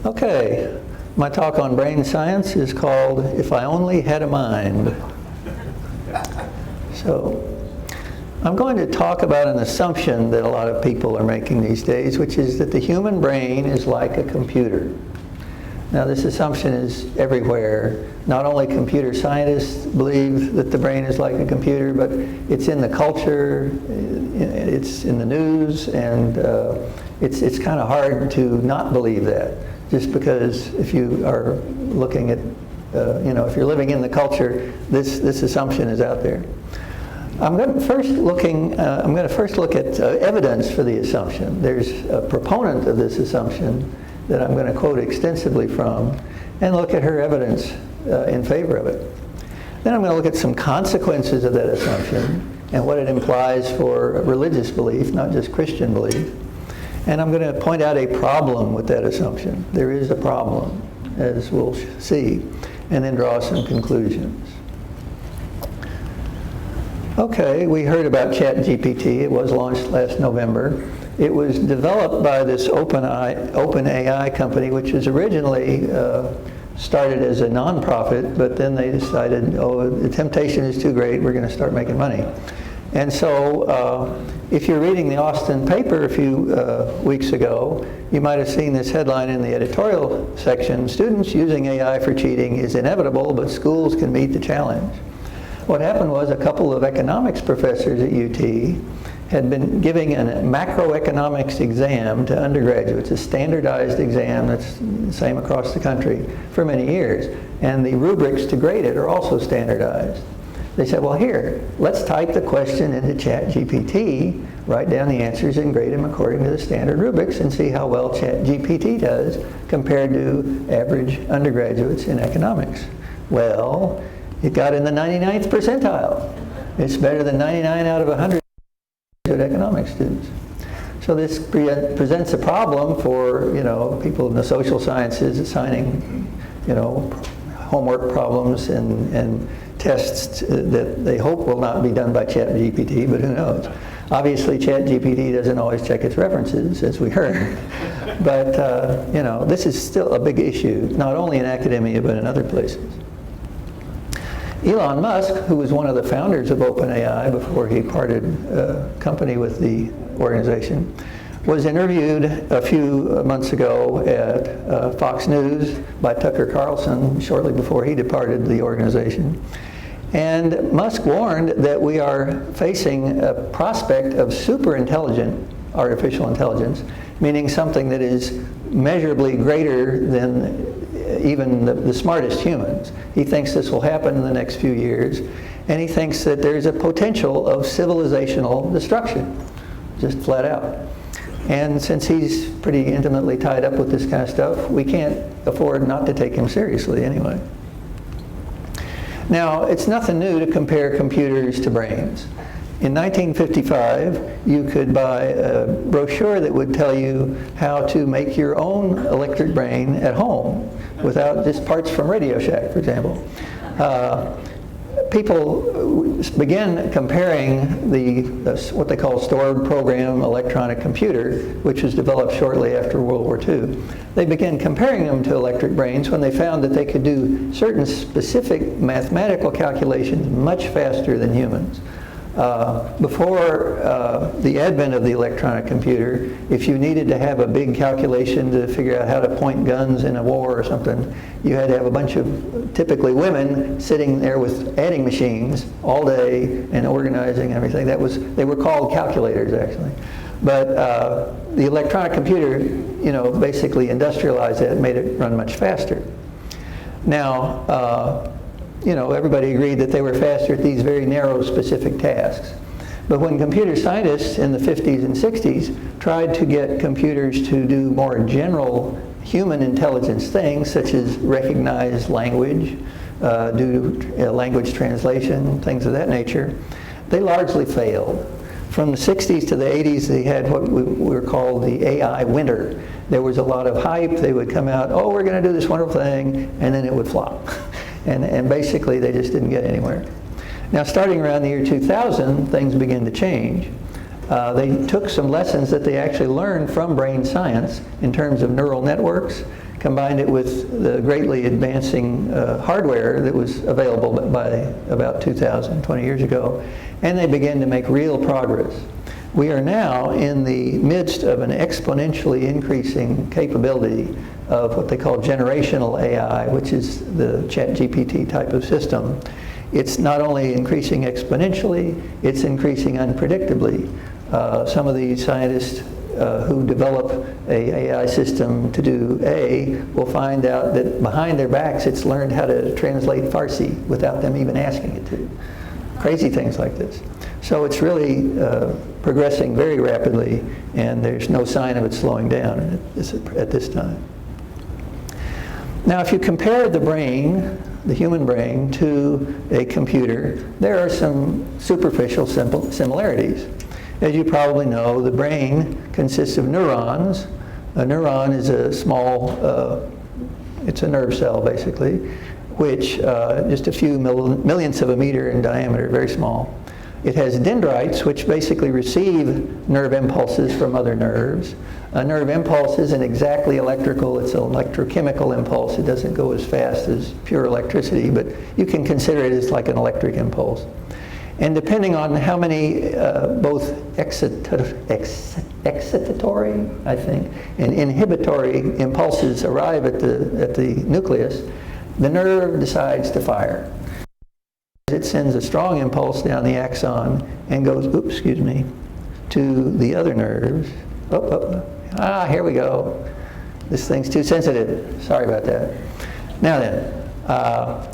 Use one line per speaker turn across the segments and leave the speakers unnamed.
Okay, my talk on brain science is called If I Only Had a Mind. So, I'm going to talk about an assumption that a lot of people are making these days, which is that the human brain is like a computer. Now, this assumption is everywhere. Not only computer scientists believe that the brain is like a computer, but it's in the culture, it's in the news, and it's kind of hard to not believe that. Just because if you are looking at, if you're living in the culture, this assumption is out there. I'm going to first look at evidence for the assumption. There's a proponent of this assumption that I'm going to quote extensively from, and look at her evidence in favor of it. Then I'm going to look at some consequences of that assumption and what it implies for religious belief, not just Christian belief. And I'm going to point out a problem with that assumption. There is a problem, as we'll see, and then draw some conclusions. Okay, we heard about ChatGPT. It was launched last November. It was developed by this OpenAI company, which was originally started as a nonprofit, but then they decided, oh, the temptation is too great, we're going to start making money. And so if you're reading the Austin paper a few weeks ago, you might have seen this headline in the editorial section, "Students using AI for cheating is inevitable, but schools can meet the challenge." What happened was a couple of economics professors at UT had been giving a macroeconomics exam to undergraduates, a standardized exam that's the same across the country for many years. And the rubrics to grade it are also standardized. They said, well, here, let's type the question into ChatGPT, write down the answers, and grade them according to the standard rubrics and see how well ChatGPT does compared to average undergraduates in economics. Well, it got in the 99th percentile. It's better than 99 out of 100 economics students. So this presents a problem for, people in the social sciences assigning, homework problems and tests that they hope will not be done by ChatGPT, but who knows. Obviously, ChatGPT doesn't always check its references, as we heard. But, this is still a big issue, not only in academia, but in other places. Elon Musk, who was one of the founders of OpenAI before he parted company with the organization, was interviewed a few months ago at Fox News by Tucker Carlson shortly before he departed the organization. And Musk warned that we are facing a prospect of super intelligent artificial intelligence, meaning something that is measurably greater than even the smartest humans. He thinks this will happen in the next few years, and he thinks that there's a potential of civilizational destruction, just flat out. And since he's pretty intimately tied up with this kind of stuff, we can't afford not to take him seriously anyway. Now, it's nothing new to compare computers to brains. In 1955, you could buy a brochure that would tell you how to make your own electric brain at home without just parts from Radio Shack, for example. People began comparing the what they call stored program electronic computer, which was developed shortly after World War II. They began comparing them to electric brains when they found that they could do certain specific mathematical calculations much faster than humans. Before the advent of the electronic computer, if you needed to have a big calculation to figure out how to point guns in a war or something, you had to have a bunch of typically women sitting there with adding machines all day and organizing everything. They were called calculators, actually. But the electronic computer, basically industrialized it and made it run much faster. Now, everybody agreed that they were faster at these very narrow, specific tasks. But when computer scientists in the 50s and 60s tried to get computers to do more general human intelligence things, such as recognize language, do language translation, things of that nature, they largely failed. From the 60s to the 80s, they had what were called the AI winter. There was a lot of hype. They would come out, oh, we're going to do this wonderful thing, and then it would flop. And basically, they just didn't get anywhere. Now, starting around the year 2000, things began to change. They took some lessons that they actually learned from brain science in terms of neural networks, combined it with the greatly advancing hardware that was available by about 20 years ago, and they began to make real progress. We are now in the midst of an exponentially increasing capability of what they call generational AI, which is the ChatGPT type of system. It's not only increasing exponentially, it's increasing unpredictably. Some of these scientists who develop an AI system to do A will find out that behind their backs it's learned how to translate Farsi without them even asking it to. Crazy things like this. So it's really progressing very rapidly, and there's no sign of it slowing down at this time. Now, if you compare the brain, the human brain, to a computer, there are some superficial similarities. As you probably know, the brain consists of neurons. A neuron is a small, it's a nerve cell basically, which just a few millionths of a meter in diameter, very small. It has dendrites, which basically receive nerve impulses from other nerves. A nerve impulse isn't exactly electrical, it's an electrochemical impulse. It doesn't go as fast as pure electricity, but you can consider it as like an electric impulse. And depending on how many both excitatory, I think, and inhibitory impulses arrive at the nucleus, the nerve decides to fire. It sends a strong impulse down the axon and goes, to the other nerves. Here we go. This thing's too sensitive. Sorry about that. Now then,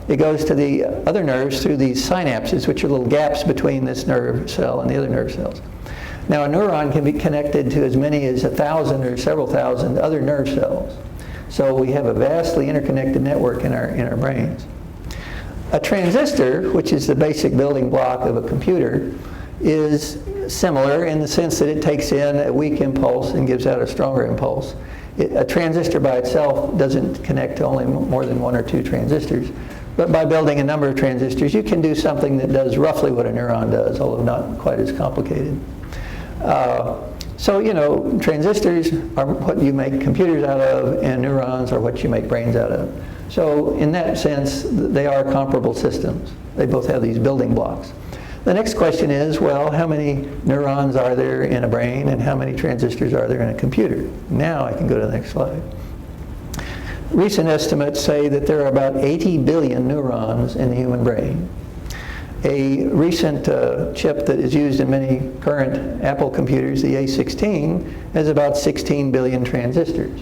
it goes to the other nerves through these synapses, which are little gaps between this nerve cell and the other nerve cells. Now, a neuron can be connected to as many as 1,000 or several thousand other nerve cells. So we have a vastly interconnected network in our brains. A transistor, which is the basic building block of a computer, is similar in the sense that it takes in a weak impulse and gives out a stronger impulse. A transistor by itself doesn't connect to only more than one or two transistors, but by building a number of transistors, you can do something that does roughly what a neuron does, although not quite as complicated. So, you know, transistors are what you make computers out of, and neurons are what you make brains out of. So in that sense, they are comparable systems. They both have these building blocks. The next question is, well, how many neurons are there in a brain and how many transistors are there in a computer? Now I can go to the next slide. Recent estimates say that there are about 80 billion neurons in the human brain. A recent chip that is used in many current Apple computers, the A16, has about 16 billion transistors.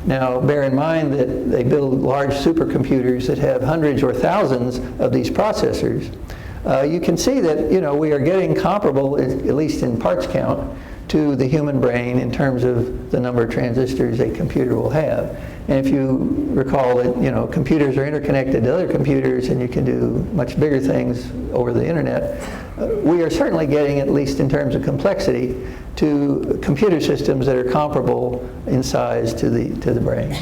Now, bear in mind that they build large supercomputers that have hundreds or thousands of these processors. You can see that, you know, we are getting comparable, at least in parts count, to the human brain in terms of the number of transistors a computer will have. And if you recall that, you know, computers are interconnected to other computers and you can do much bigger things over the internet, we are certainly getting, at least in terms of complexity, to computer systems that are comparable in size to the brain.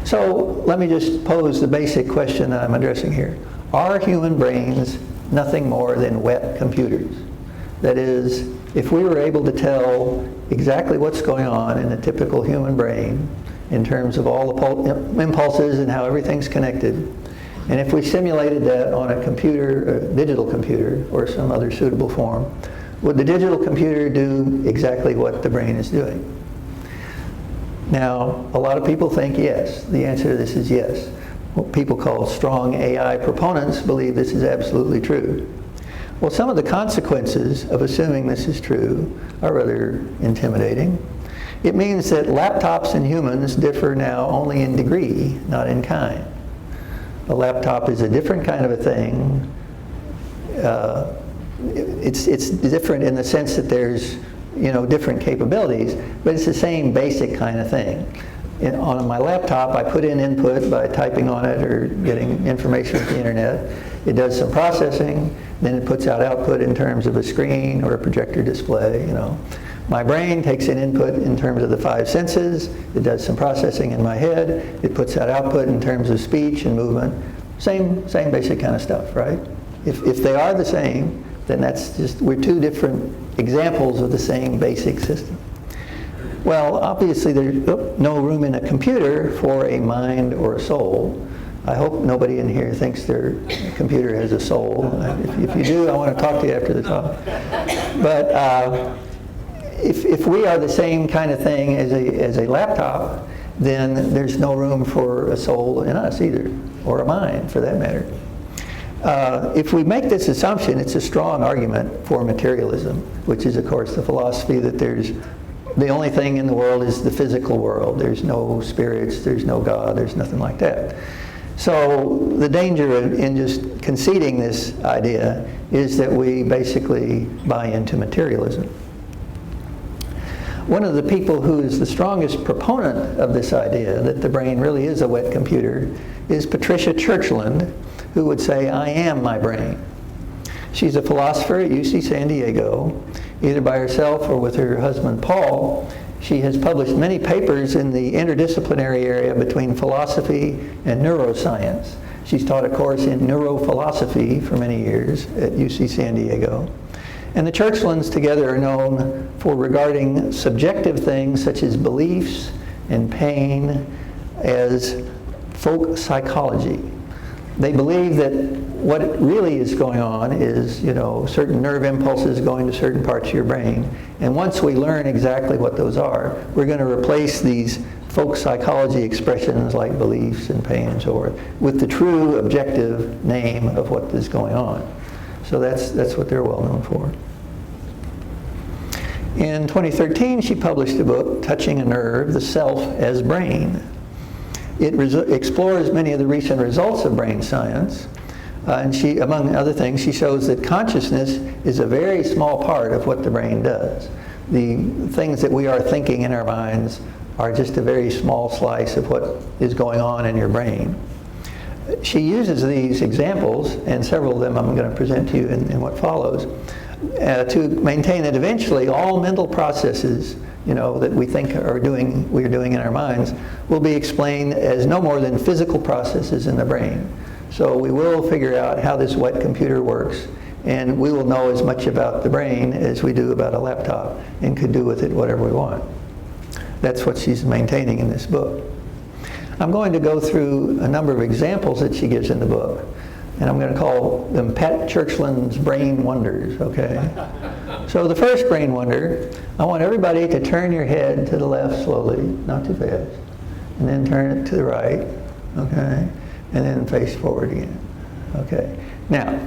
So let me just pose the basic question I'm addressing here. Are human brains nothing more than wet computers? That is, if we were able to tell exactly what's going on in a typical human brain in terms of all the impulses and how everything's connected, and if we simulated that on a computer, a digital computer, or some other suitable form, would the digital computer do exactly what the brain is doing? Now, a lot of people think yes. The answer to this is yes. What people call strong AI proponents believe this is absolutely true. Well, some of the consequences of assuming this is true are rather intimidating. It means that laptops and humans differ now only in degree, not in kind. A laptop is a different kind of a thing. It's different in the sense that there's, you know, different capabilities, but it's the same basic kind of thing. On my laptop, I put in input by typing on it or getting information from the internet. It does some processing, then it puts out output in terms of a screen or a projector display, you know. My brain takes in input in terms of the 5 senses. It does some processing in my head. It puts out output in terms of speech and movement. Same basic kind of stuff, right? If they are the same, then that's just, we're two different examples of the same basic system. Well, obviously there's no room in a computer for a mind or a soul. I hope nobody in here thinks their computer has a soul. If you do, I want to talk to you after the talk. But if we are the same kind of thing as a laptop, then there's no room for a soul in us either, or a mind for that matter. If we make this assumption, it's a strong argument for materialism, which is, of course, the philosophy that the only thing in the world is the physical world. There's no spirits, there's no God, there's nothing like that. So the danger in just conceding this idea is that we basically buy into materialism. One of the people who is the strongest proponent of this idea, that the brain really is a wet computer, is Patricia Churchland, who would say, "I am my brain." She's a philosopher at UC San Diego, either by herself or with her husband Paul. She has published many papers in the interdisciplinary area between philosophy and neuroscience. She's taught a course in neurophilosophy for many years at UC San Diego. And the Churchlands together are known for regarding subjective things such as beliefs and pain as folk psychology. They believe that what really is going on is, certain nerve impulses going to certain parts of your brain. And once we learn exactly what those are, we're going to replace these folk psychology expressions like beliefs and pain and so forth with the true objective name of what is going on. So that's what they're well known for. In 2013, she published a book, Touching a Nerve, The Self as Brain. It explores many of the recent results of brain science. And she, among other things, she shows that consciousness is a very small part of what the brain does. The things that we are thinking in our minds are just a very small slice of what is going on in your brain. She uses these examples, and several of them I'm going to present to you in what follows, to maintain that eventually all mental processes that we think we're doing in our minds will be explained as no more than physical processes in the brain. So we will figure out how this wet computer works, and we will know as much about the brain as we do about a laptop, and could do with it whatever we want. That's what she's maintaining in this book. I'm going to go through a number of examples that she gives in the book, and I'm going to call them Pat Churchland's brain wonders, okay? So the first brain wonder, I want everybody to turn your head to the left slowly, not too fast, and then turn it to the right, okay? And then face forward again, okay? Now,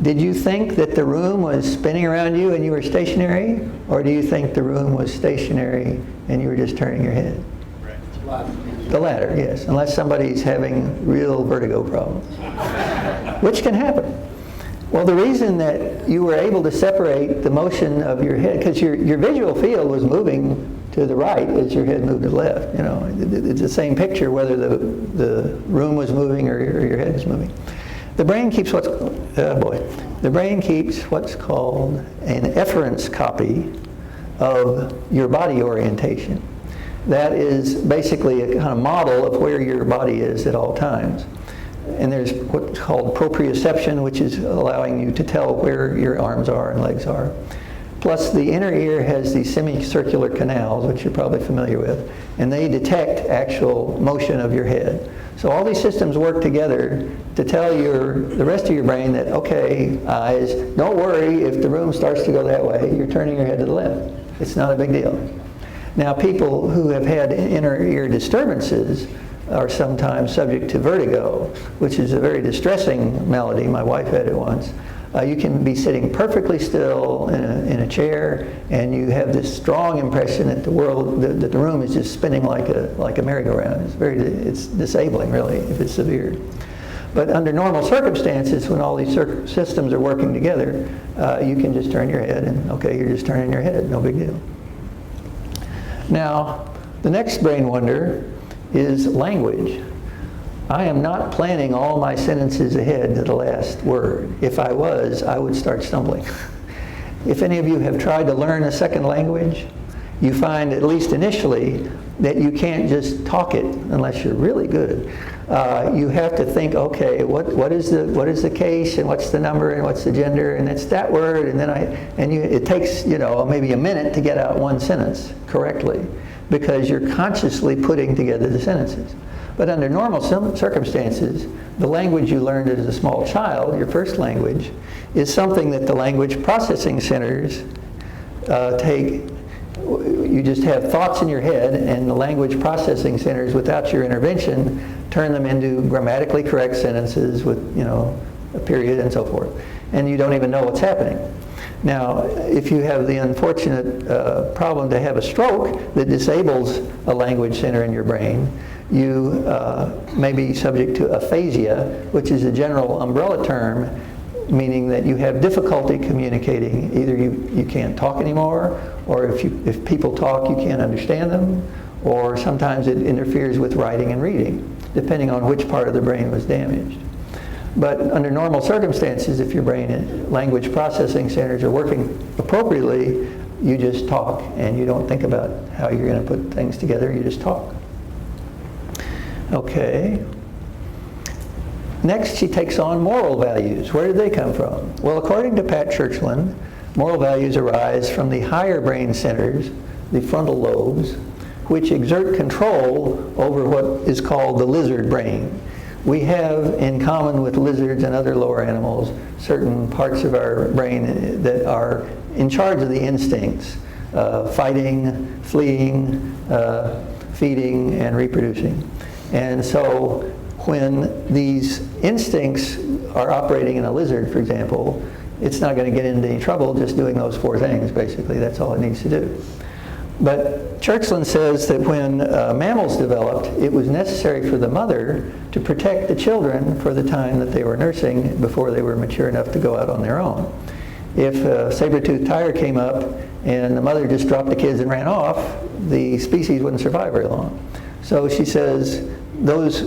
did you think that the room was spinning around you and you were stationary? Or do you think the room was stationary and you were just turning your head? Right. The latter, yes, unless somebody's having real vertigo problems, which can happen. Well, the reason that you were able to separate the motion of your head, because your visual field was moving to the right as your head moved to the left. It's the same picture whether the room was moving or your head was moving. The brain keeps what's called an efference copy of your body orientation. That is basically a kind of model of where your body is at all times. And there's what's called proprioception, which is allowing you to tell where your arms are and legs are. Plus, the inner ear has these semicircular canals, which you're probably familiar with, and they detect actual motion of your head. So all these systems work together to tell the rest of your brain that, okay, eyes, don't worry if the room starts to go that way, you're turning your head to the left. It's not a big deal. Now, people who have had inner ear disturbances are sometimes subject to vertigo, which is a very distressing malady. My wife had it once. You can be sitting perfectly still in a chair, and you have this strong impression that the room is just spinning like a merry-go-round. It's disabling, really, if it's severe. But under normal circumstances, when all these systems are working together, you can just turn your head, and okay, you're just turning your head, no big deal. Now, the next brain wonder is language. I am not planning all my sentences ahead to the last word. If I was, I would start stumbling. If any of you have tried to learn a second language, you find, at least initially, that you can't just talk it unless you're really good. You have to think, okay, what is the case, and what's the number, and what's the gender, and it's that word, and then it takes maybe a minute to get out one sentence correctly. because you're consciously putting together the sentences. But under normal circumstances, the language you learned as a small child, your first language, is something that the language processing centers take. You just have thoughts in your head, and the language processing centers, without your intervention, turn them into grammatically correct sentences with, a period and so forth. And you don't even know what's happening. Now, if you have the unfortunate problem to have a stroke that disables a language center in your brain, you may be subject to aphasia, which is a general umbrella term, meaning that you have difficulty communicating. Either you can't talk anymore, or if people talk, you can't understand them, or sometimes it interferes with writing and reading, depending on which part of the brain was damaged. But under normal circumstances, if your brain and language processing centers are working appropriately, you just talk, and you don't think about how you're going to put things together, you just talk. Okay. Next, she takes on moral values. Where did they come from? Well, according to Pat Churchland, moral values arise from the higher brain centers, the frontal lobes, which exert control over what is called the lizard brain. We have, in common with lizards and other lower animals, certain parts of our brain that are in charge of the instincts, fighting, fleeing, feeding, and reproducing. And so when these instincts are operating in a lizard, for example, it's not going to get into any trouble just doing those four things, basically. That's all it needs to do. But Churchland says that when mammals developed, it was necessary for the mother to protect the children for the time that they were nursing before they were mature enough to go out on their own. If a saber-toothed tiger came up and the mother just dropped the kids and ran off, the species wouldn't survive very long. So she says those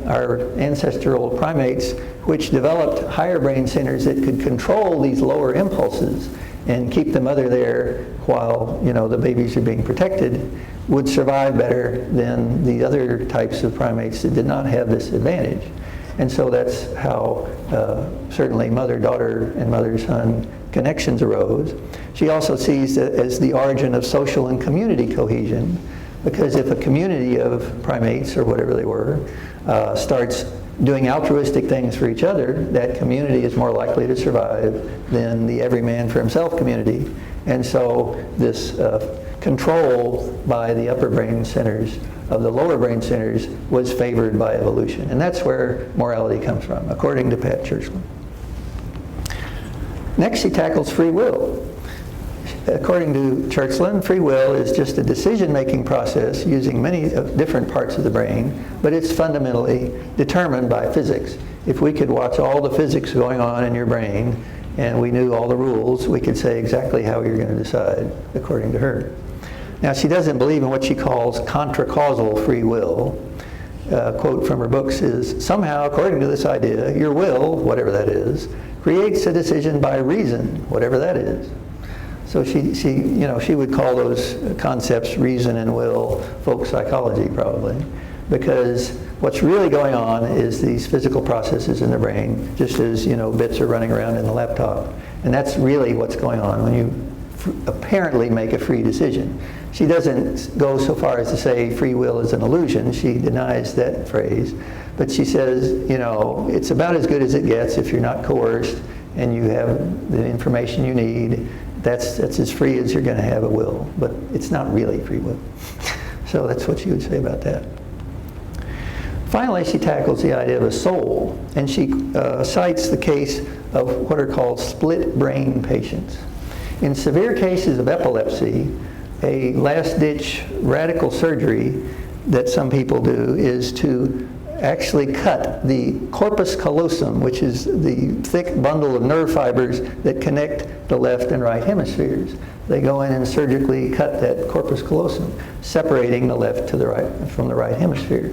our ancestral primates, which developed higher brain centers that could control these lower impulses and keep the mother there while the babies are being protected, would survive better than the other types of primates that did not have this advantage. And so that's how certainly mother-daughter and mother-son connections arose. She also sees it as the origin of social and community cohesion, because if a community of primates, or whatever they were, starts doing altruistic things for each other, that community is more likely to survive than the every man for himself community. And so this control by the upper brain centers of the lower brain centers was favored by evolution. And that's where morality comes from, according to Pat Churchland. Next, she tackles free will. According to Churchland, free will is just a decision-making process using many different parts of the brain, but it's fundamentally determined by physics. If we could watch all the physics going on in your brain and we knew all the rules, we could say exactly how you're going to decide, according to her. Now, she doesn't believe in what she calls contra-causal free will. A quote from her books is, somehow, according to this idea, your will, whatever that is, creates a decision by reason, whatever that is. So she would call those concepts reason and will folk psychology, probably, because what's really going on is these physical processes in the brain, just as bits are running around in the laptop, and that's really what's going on when you apparently make a free decision. She doesn't go so far as to say free will is an illusion. She denies that phrase, but she says it's about as good as it gets if you're not coerced and you have the information you need. That's as free as you're going to have a will, but it's not really free will. So that's what she would say about that. Finally, she tackles the idea of a soul, and she cites the case of what are called split brain patients. In severe cases of epilepsy, a last-ditch radical surgery that some people do is to actually cut the corpus callosum, which is the thick bundle of nerve fibers that connect the left and right hemispheres. They go in and surgically cut that corpus callosum, separating the left to the right from the right hemisphere.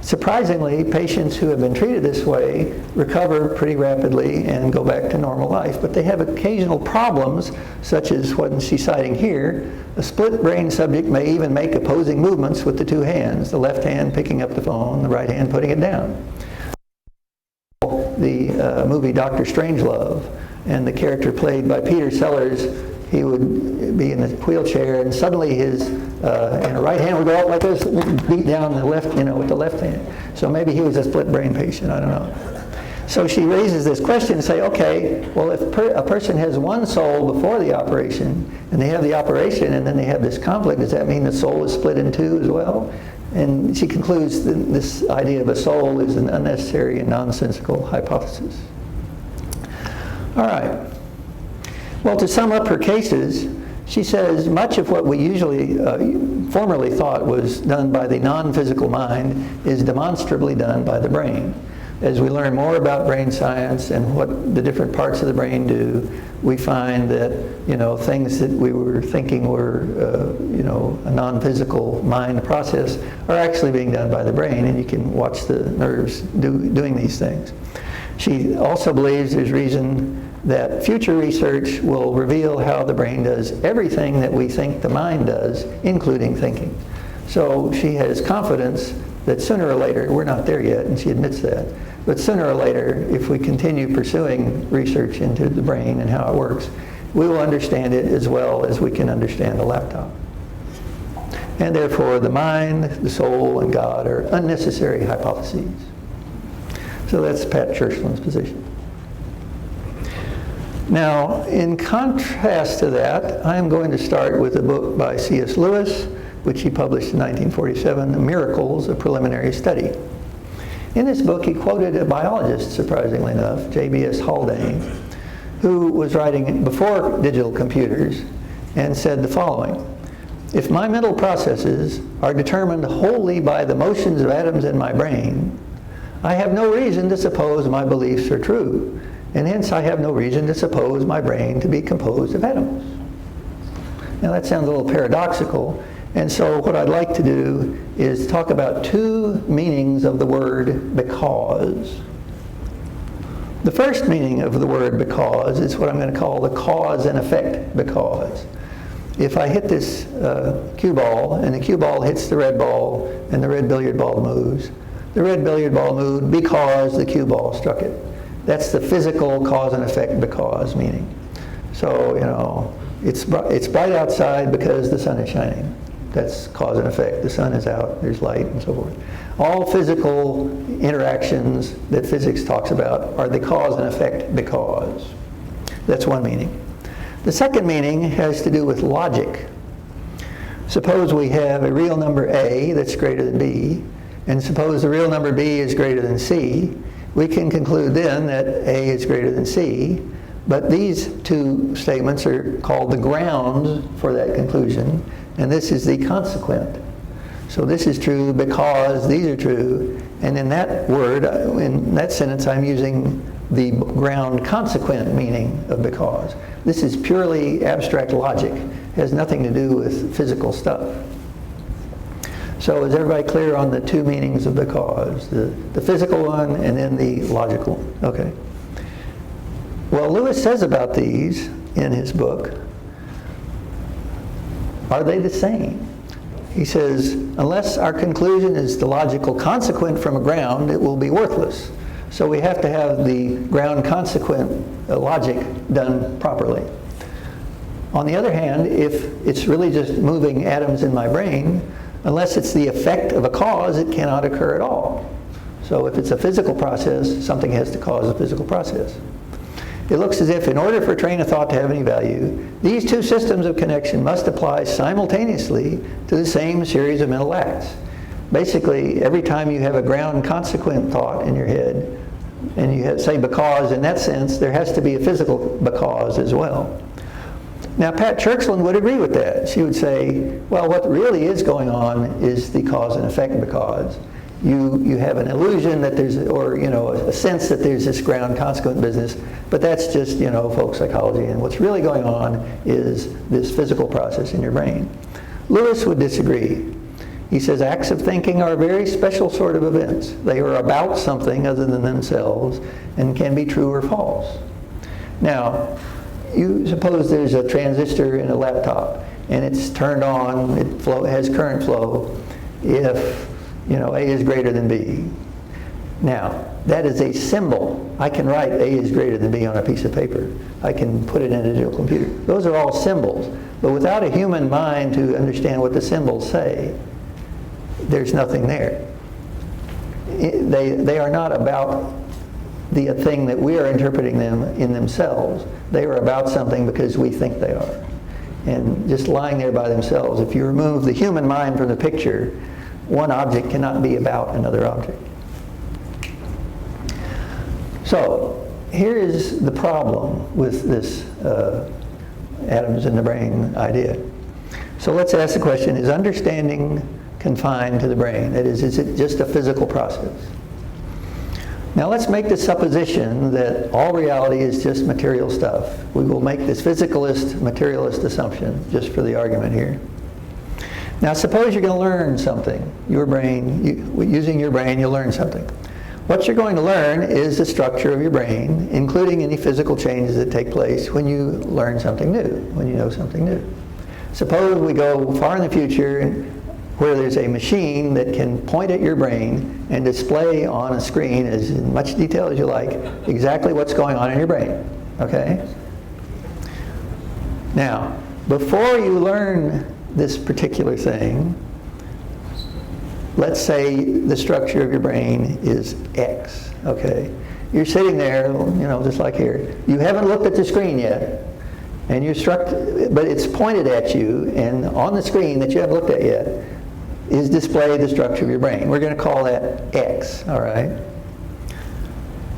Surprisingly, patients who have been treated this way recover pretty rapidly and go back to normal life, but they have occasional problems, such as what she's citing here. A split brain subject may even make opposing movements with the two hands, the left hand picking up the phone, the right hand putting it down. The movie Dr. Strangelove, and the character played by Peter Sellers he would be in a wheelchair, and suddenly his right hand would go up like this, beat down the left, with the left hand. So maybe he was a split brain patient, I don't know. So she raises this question and say, okay, well, if a person has one soul before the operation, and they have the operation, and then they have this conflict, does that mean the soul is split in two as well? And she concludes that this idea of a soul is an unnecessary and nonsensical hypothesis. All right. Well, to sum up her cases, she says much of what we usually, formerly thought was done by the non-physical mind is demonstrably done by the brain. As we learn more about brain science and what the different parts of the brain do, we find that, things that we were thinking were, a non-physical mind process are actually being done by the brain, and you can watch the nerves doing these things. She also believes there's reason that future research will reveal how the brain does everything that we think the mind does, including thinking. So she has confidence that sooner or later, we're not there yet, and she admits that, but sooner or later, if we continue pursuing research into the brain and how it works, we will understand it as well as we can understand the laptop. And therefore, the mind, the soul, and God are unnecessary hypotheses. So that's Pat Churchland's position. Now, in contrast to that, I'm going to start with a book by C.S. Lewis, which he published in 1947, Miracles, a Preliminary Study. In this book, he quoted a biologist, surprisingly enough, J.B.S. Haldane, who was writing before digital computers, and said the following: "If my mental processes are determined wholly by the motions of atoms in my brain, I have no reason to suppose my beliefs are true, and hence I have no reason to suppose my brain to be composed of atoms." Now that sounds a little paradoxical, and so what I'd like to do is talk about two meanings of the word because. The first meaning of the word because is what I'm going to call the cause and effect because. If I hit this cue ball, and the cue ball hits the red ball, and the red billiard ball moves, the red billiard ball moved because the cue ball struck it. That's the physical cause and effect because meaning. So, it's bright outside because the sun is shining. That's cause and effect. The sun is out, there's light, and so forth. All physical interactions that physics talks about are the cause and effect because. That's one meaning. The second meaning has to do with logic. Suppose we have a real number A that's greater than B, and suppose the real number B is greater than C. We can conclude then that A is greater than C, but these two statements are called the grounds for that conclusion, and this is the consequent. So this is true because these are true, and in that word, in that sentence, I'm using the ground consequent meaning of because. This is purely abstract logic. It has nothing to do with physical stuff. So is everybody clear on the two meanings of because? The physical one and then the logical one. Okay. Well, Lewis says about these in his book, are they the same? He says, unless our conclusion is the logical consequent from a ground, it will be worthless. So we have to have the ground consequent logic done properly. On the other hand, if it's really just moving atoms in my brain, unless it's the effect of a cause, it cannot occur at all. So if it's a physical process, something has to cause a physical process. It looks as if in order for a train of thought to have any value, these two systems of connection must apply simultaneously to the same series of mental acts. Basically, every time you have a ground consequent thought in your head, and you say because, in that sense, there has to be a physical because as well. Now, Pat Churchland would agree with that. She would say, well, what really is going on is the cause and effect because. You have an illusion that there's, or a sense that there's this ground consequent business, but that's just folk psychology, and what's really going on is this physical process in your brain. Lewis would disagree. He says acts of thinking are a very special sort of events. They are about something other than themselves and can be true or false. Now, you suppose there's a transistor in a laptop and it's turned on, it has current flow if A is greater than B. Now, that is a symbol. I can write A is greater than B on a piece of paper. I can put it in a digital computer. Those are all symbols. But without a human mind to understand what the symbols say, there's nothing there. They are not about the thing that we are interpreting them in themselves. They are about something because we think they are. And just lying there by themselves, if you remove the human mind from the picture, one object cannot be about another object. So here is the problem with this atoms in the brain idea. So let's ask the question, is understanding confined to the brain? That is it just a physical process? Now let's make the supposition that all reality is just material stuff. We will make this physicalist, materialist assumption just for the argument here. Now suppose you're going to learn something. Your brain, using your brain, you'll learn something. What you're going to learn is the structure of your brain, including any physical changes that take place when you learn something new, when you know something new. Suppose we go far in the future where there's a machine that can point at your brain and display on a screen, as in much detail as you like, exactly what's going on in your brain. Okay? Now, before you learn this particular thing, let's say the structure of your brain is X. Okay? You're sitting there, just like here. You haven't looked at the screen yet, and you're struck, but it's pointed at you, and on the screen that you haven't looked at yet is displayed the structure of your brain. We're going to call that X, all right?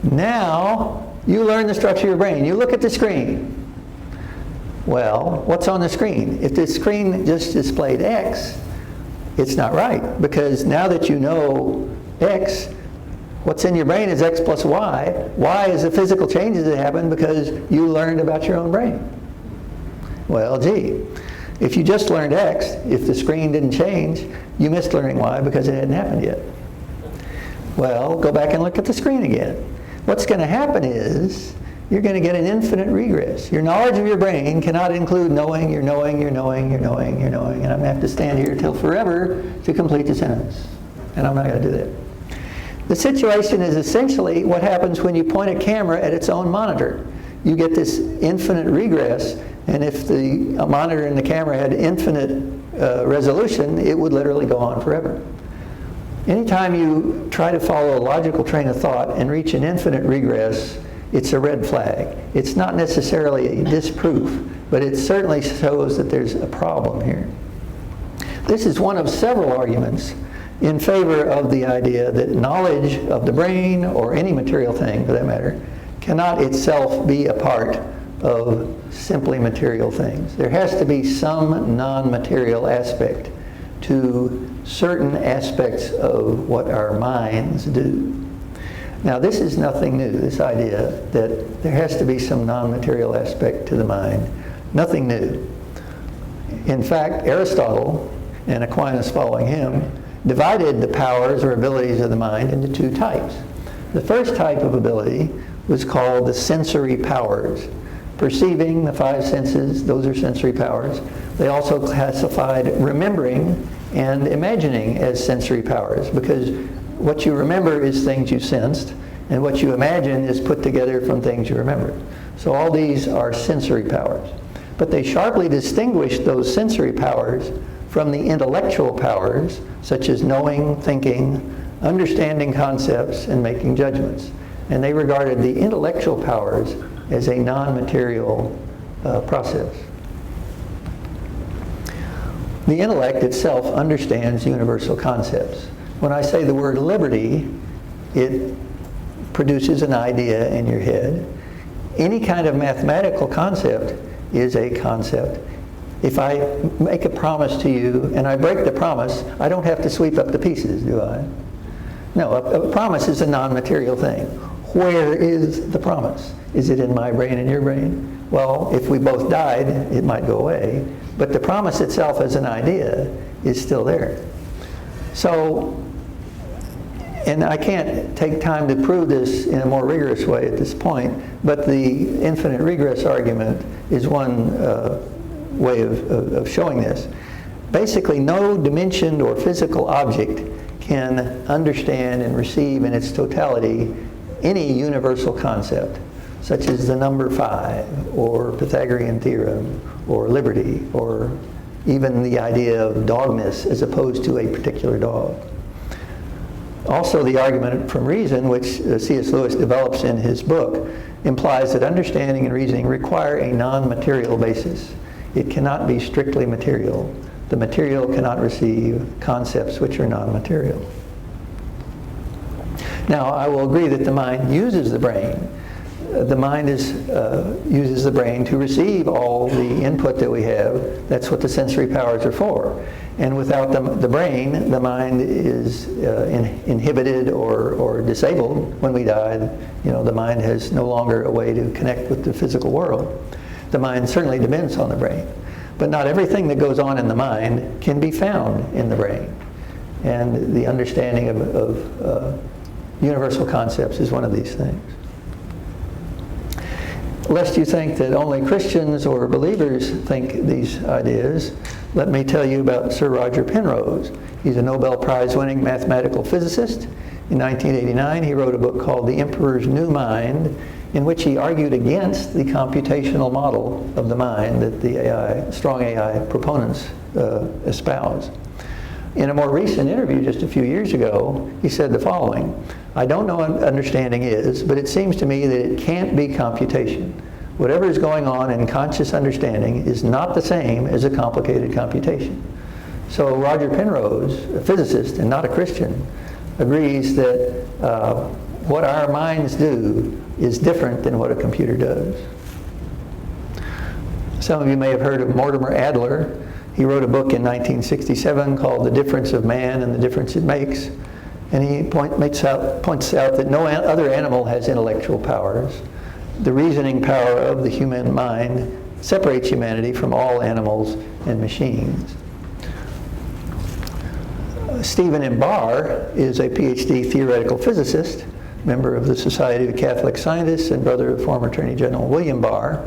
Now, you learn the structure of your brain. You look at the screen. Well, what's on the screen? If the screen just displayed X, it's not right, because now that you know X, what's in your brain is X plus Y. Y is the physical changes that happen because you learned about your own brain. Well, gee, if you just learned X, if the screen didn't change, you missed learning Y because it hadn't happened yet. Well, go back and look at the screen again. What's going to happen is you're going to get an infinite regress. Your knowledge of your brain cannot include knowing, you're knowing, you're knowing, you're knowing, you're knowing, and I'm going to have to stand here till forever to complete the sentence. And I'm not going to do that. The situation is essentially what happens when you point a camera at its own monitor. You get this infinite regress, and if the monitor and the camera had infinite resolution, it would literally go on forever. Anytime you try to follow a logical train of thought and reach an infinite regress, it's a red flag. It's not necessarily a disproof, but it certainly shows that there's a problem here. This is one of several arguments in favor of the idea that knowledge of the brain, or any material thing for that matter, cannot itself be a part of simply material things. There has to be some non-material aspect to certain aspects of what our minds do. Now this is nothing new, this idea that there has to be some non-material aspect to the mind. Nothing new. In fact, Aristotle, and Aquinas following him, divided the powers or abilities of the mind into two types. The first type of ability was called the sensory powers. Perceiving, the five senses, those are sensory powers. They also classified remembering and imagining as sensory powers, because what you remember is things you sensed, and what you imagine is put together from things you remember. So all these are sensory powers. But they sharply distinguished those sensory powers from the intellectual powers, such as knowing, thinking, understanding concepts, and making judgments. And they regarded the intellectual powers as a non-material process. The intellect itself understands universal concepts. When I say the word liberty, it produces an idea in your head. Any kind of mathematical concept is a concept. If I make a promise to you and I break the promise, I don't have to sweep up the pieces, do I? No, a promise is a non-material thing. Where is the promise? Is it in my brain and your brain? Well, if we both died, it might go away. But the promise itself as an idea is still there. So, and I can't take time to prove this in a more rigorous way at this point, but the infinite regress argument is one way of showing this. Basically, no dimensioned or physical object can understand and receive in its totality any universal concept, such as the number 5, or Pythagorean theorem, or liberty, or even the idea of dogmas as opposed to a particular dog. Also, the argument from reason, which C.S. Lewis develops in his book, implies that understanding and reasoning require a non-material basis. It cannot be strictly material. The material cannot receive concepts which are non-material. Now, I will agree that the mind uses the brain. The mind uses the brain to receive all the input that we have. That's what the sensory powers are for. And without the brain, the mind is inhibited or disabled. When we die, the mind has no longer a way to connect with the physical world. The mind certainly depends on the brain. But not everything that goes on in the mind can be found in the brain. And the understanding of universal concepts is one of these things. Lest you think that only Christians or believers think these ideas, let me tell you about Sir Roger Penrose. He's a Nobel Prize-winning mathematical physicist. In 1989, he wrote a book called The Emperor's New Mind, in which he argued against the computational model of the mind that the strong AI proponents espouse. In a more recent interview just a few years ago, he said the following: "I don't know what understanding is, but it seems to me that it can't be computation. Whatever is going on in conscious understanding is not the same as a complicated computation." So Roger Penrose, a physicist and not a Christian, agrees that what our minds do is different than what a computer does. Some of you may have heard of Mortimer Adler. He wrote a book in 1967 called The Difference of Man and the Difference It Makes. And he points out that no other animal has intellectual powers. The reasoning power of the human mind separates humanity from all animals and machines. Stephan and Barr is a PhD theoretical physicist, member of the Society of Catholic Scientists and brother of former Attorney General William Barr.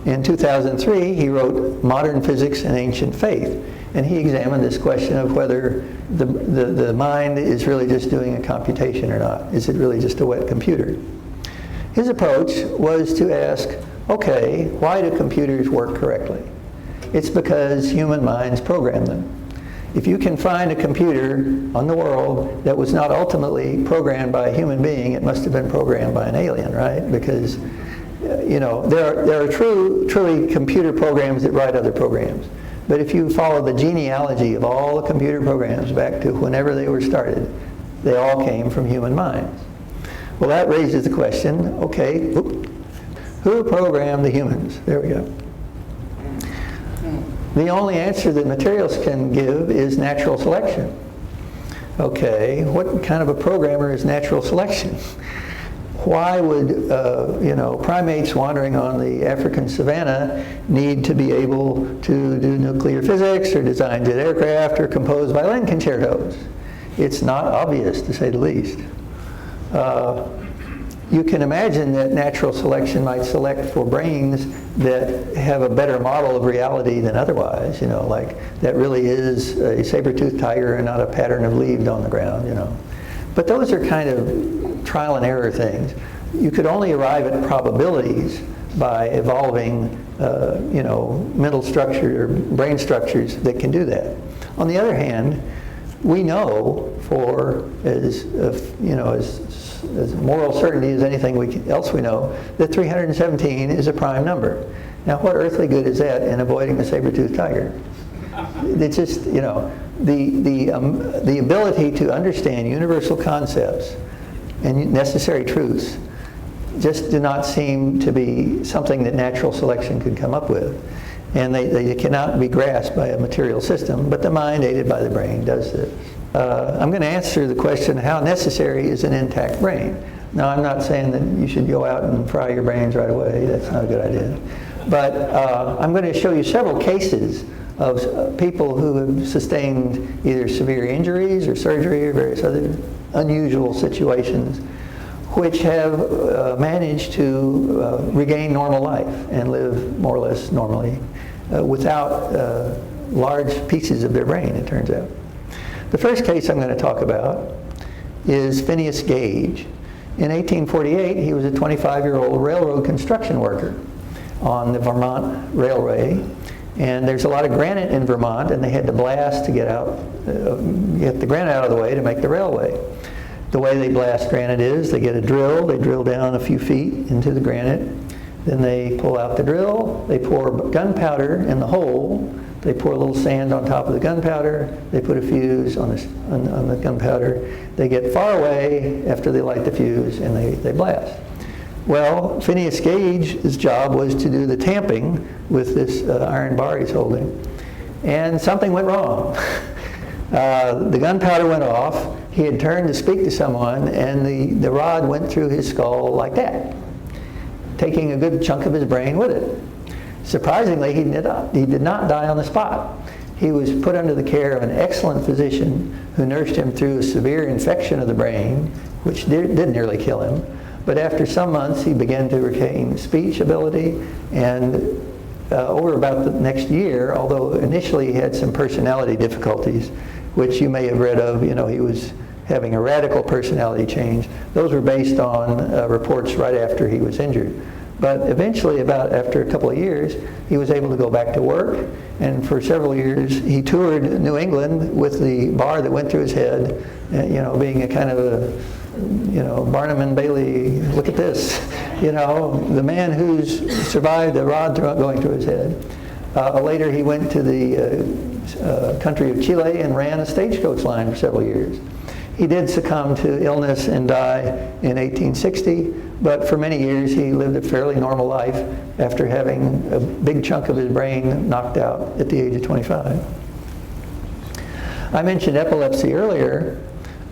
In 2003, he wrote Modern Physics and Ancient Faith, and he examined this question of whether the mind is really just doing a computation or not. Is it really just a wet computer? His approach was to ask, okay, why do computers work correctly? It's because human minds program them. If you can find a computer on the world that was not ultimately programmed by a human being, it must have been programmed by an alien, right? Because there are truly computer programs that write other programs. But if you follow the genealogy of all the computer programs back to whenever they were started, they all came from human minds. Well, that raises the question, okay, who programmed the humans? There we go. The only answer that materialists can give is natural selection. Okay, what kind of a programmer is natural selection? Why would primates wandering on the African savanna need to be able to do nuclear physics or design jet aircraft or compose violin concertos? It's not obvious, to say the least. You can imagine that natural selection might select for brains that have a better model of reality than otherwise, like that really is a saber-toothed tiger and not a pattern of leaves on the ground, But those are kind of trial and error things. You could only arrive at probabilities by evolving, mental structure or brain structures that can do that. On the other hand, we know for as moral certainty as anything else we know that 317 is a prime number. Now, what earthly good is that in avoiding the saber-toothed tiger? It's just, the ability to understand universal concepts and necessary truths just do not seem to be something that natural selection could come up with. And they cannot be grasped by a material system, but the mind, aided by the brain, does this. I'm going to answer the question, how necessary is an intact brain? Now, I'm not saying that you should go out and fry your brains right away. That's not a good idea. But I'm going to show you several cases of people who have sustained either severe injuries or surgery or various other unusual situations, which have managed to regain normal life and live more or less normally without large pieces of their brain, it turns out. The first case I'm going to talk about is Phineas Gage. In 1848, he was a 25-year-old railroad construction worker on the Vermont Railway. And there's a lot of granite in Vermont, and they had to blast to get the granite out of the way to make the railway. The way they blast granite is they get a drill, they drill down a few feet into the granite, then they pull out the drill, they pour gunpowder in the hole, they pour a little sand on top of the gunpowder, they put a fuse on the gunpowder, they get far away after they light the fuse, and they blast. Well, Phineas Gage's job was to do the tamping with this iron bar he's holding, and something went wrong. The gunpowder went off, he had turned to speak to someone, and the rod went through his skull like that, taking a good chunk of his brain with it. Surprisingly, he did not die on the spot. He was put under the care of an excellent physician who nursed him through a severe infection of the brain, which did nearly kill him. But after some months, he began to regain speech ability, and over about the next year, although initially he had some personality difficulties, which you may have read of, he was having a radical personality change. Those were based on reports right after he was injured. But eventually, after a couple of years, he was able to go back to work, and for several years he toured New England with the bar that went through his head, being a kind of a Barnum and Bailey, look at this, the man who's survived the rod going through his head. Later he went to the country of Chile and ran a stagecoach line for several years. He did succumb to illness and die in 1860, but for many years he lived a fairly normal life after having a big chunk of his brain knocked out at the age of 25. I mentioned epilepsy earlier.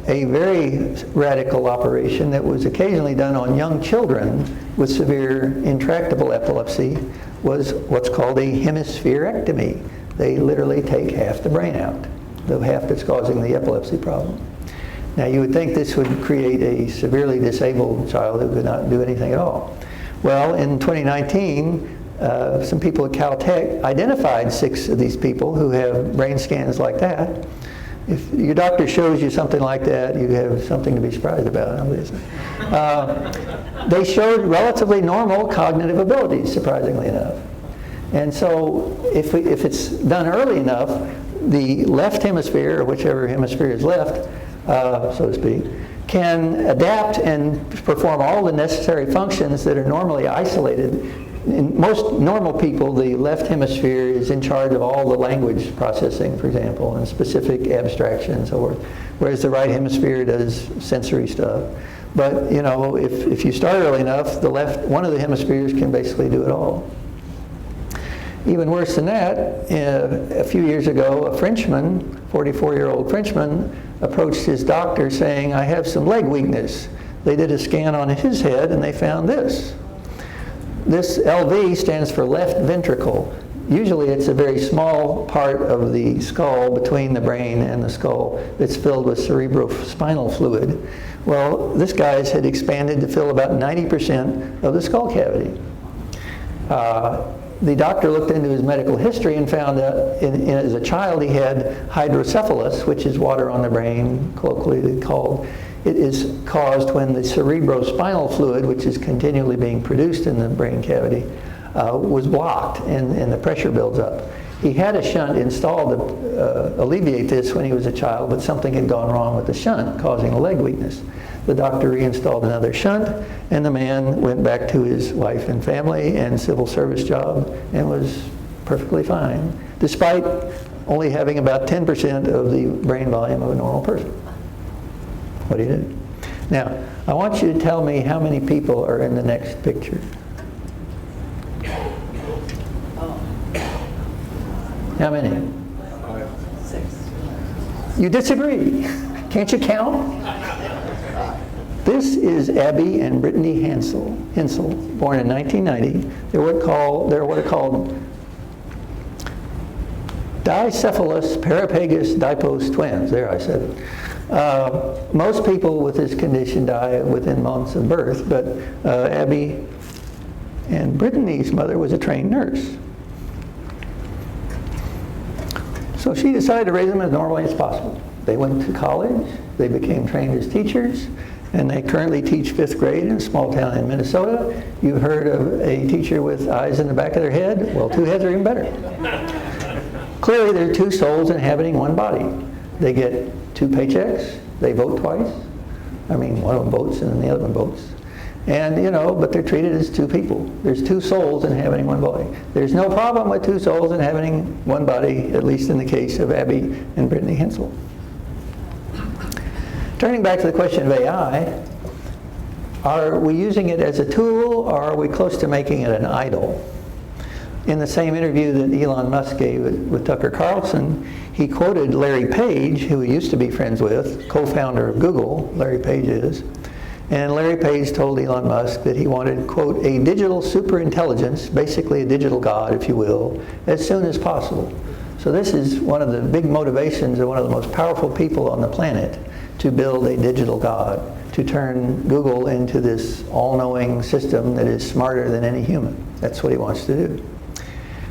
A very radical operation that was occasionally done on young children with severe intractable epilepsy was what's called a hemispherectomy. They literally take half the brain out, the half that's causing the epilepsy problem. Now you would think this would create a severely disabled child who could not do anything at all. Well, in 2019, some people at Caltech identified 6 of these people who have brain scans like that. If your doctor shows you something like that, you have something to be surprised about, obviously. They showed relatively normal cognitive abilities, surprisingly enough. And so if it's done early enough, the left hemisphere, or whichever hemisphere is left, so to speak, can adapt and perform all the necessary functions that are normally isolated. In most normal people, the left hemisphere is in charge of all the language processing, for example, and specific abstraction and so forth, whereas the right hemisphere does sensory stuff. But if you start early enough, one of the hemispheres can basically do it all. Even worse than that, a few years ago, a Frenchman, 44-year-old Frenchman, approached his doctor saying, "I have some leg weakness." They did a scan on his head and they found this. This LV stands for left ventricle. Usually it's a very small part of the skull between the brain and the skull that's filled with cerebrospinal fluid. Well, this guy's had expanded to fill about 90% of the skull cavity. The doctor looked into his medical history and found that as a child he had hydrocephalus, which is water on the brain, colloquially called. It is caused when the cerebrospinal fluid, which is continually being produced in the brain cavity, was blocked and the pressure builds up. He had a shunt installed to alleviate this when he was a child, but something had gone wrong with the shunt, causing a leg weakness. The doctor reinstalled another shunt, and the man went back to his wife and family and civil service job and was perfectly fine, despite only having about 10% of the brain volume of a normal person. What do you do? Now, I want you to tell me how many people are in the next picture. How many?
6.
You disagree. Can't you count? This is Abby and Brittany Hensel, born in 1990. They're what are called Hydrocephalus parapagus Dipose Twins. There, I said it. Most people with this condition die within months of birth, but Abby and Brittany's mother was a trained nurse. So she decided to raise them as normally as possible. They went to college, they became trained as teachers, And they currently teach 5th grade in a small town in Minnesota. You heard of a teacher with eyes in the back of their head? Well, 2 heads are even better. Clearly, there are 2 souls inhabiting one body. They get 2 paychecks. They vote twice. I mean, one of them votes and then the other one votes. And, but they're treated as 2 people. There's 2 souls inhabiting one body. There's no problem with 2 souls inhabiting one body, at least in the case of Abby and Brittany Hensel. Turning back to the question of AI, are we using it as a tool, or are we close to making it an idol? In the same interview that Elon Musk gave with Tucker Carlson, he quoted Larry Page, who he used to be friends with, co-founder of Google, Larry Page is. And Larry Page told Elon Musk that he wanted, quote, a digital superintelligence, basically a digital God, if you will, as soon as possible. So this is one of the big motivations of one of the most powerful people on the planet, to build a digital God, to turn Google into this all-knowing system that is smarter than any human. That's what he wants to do.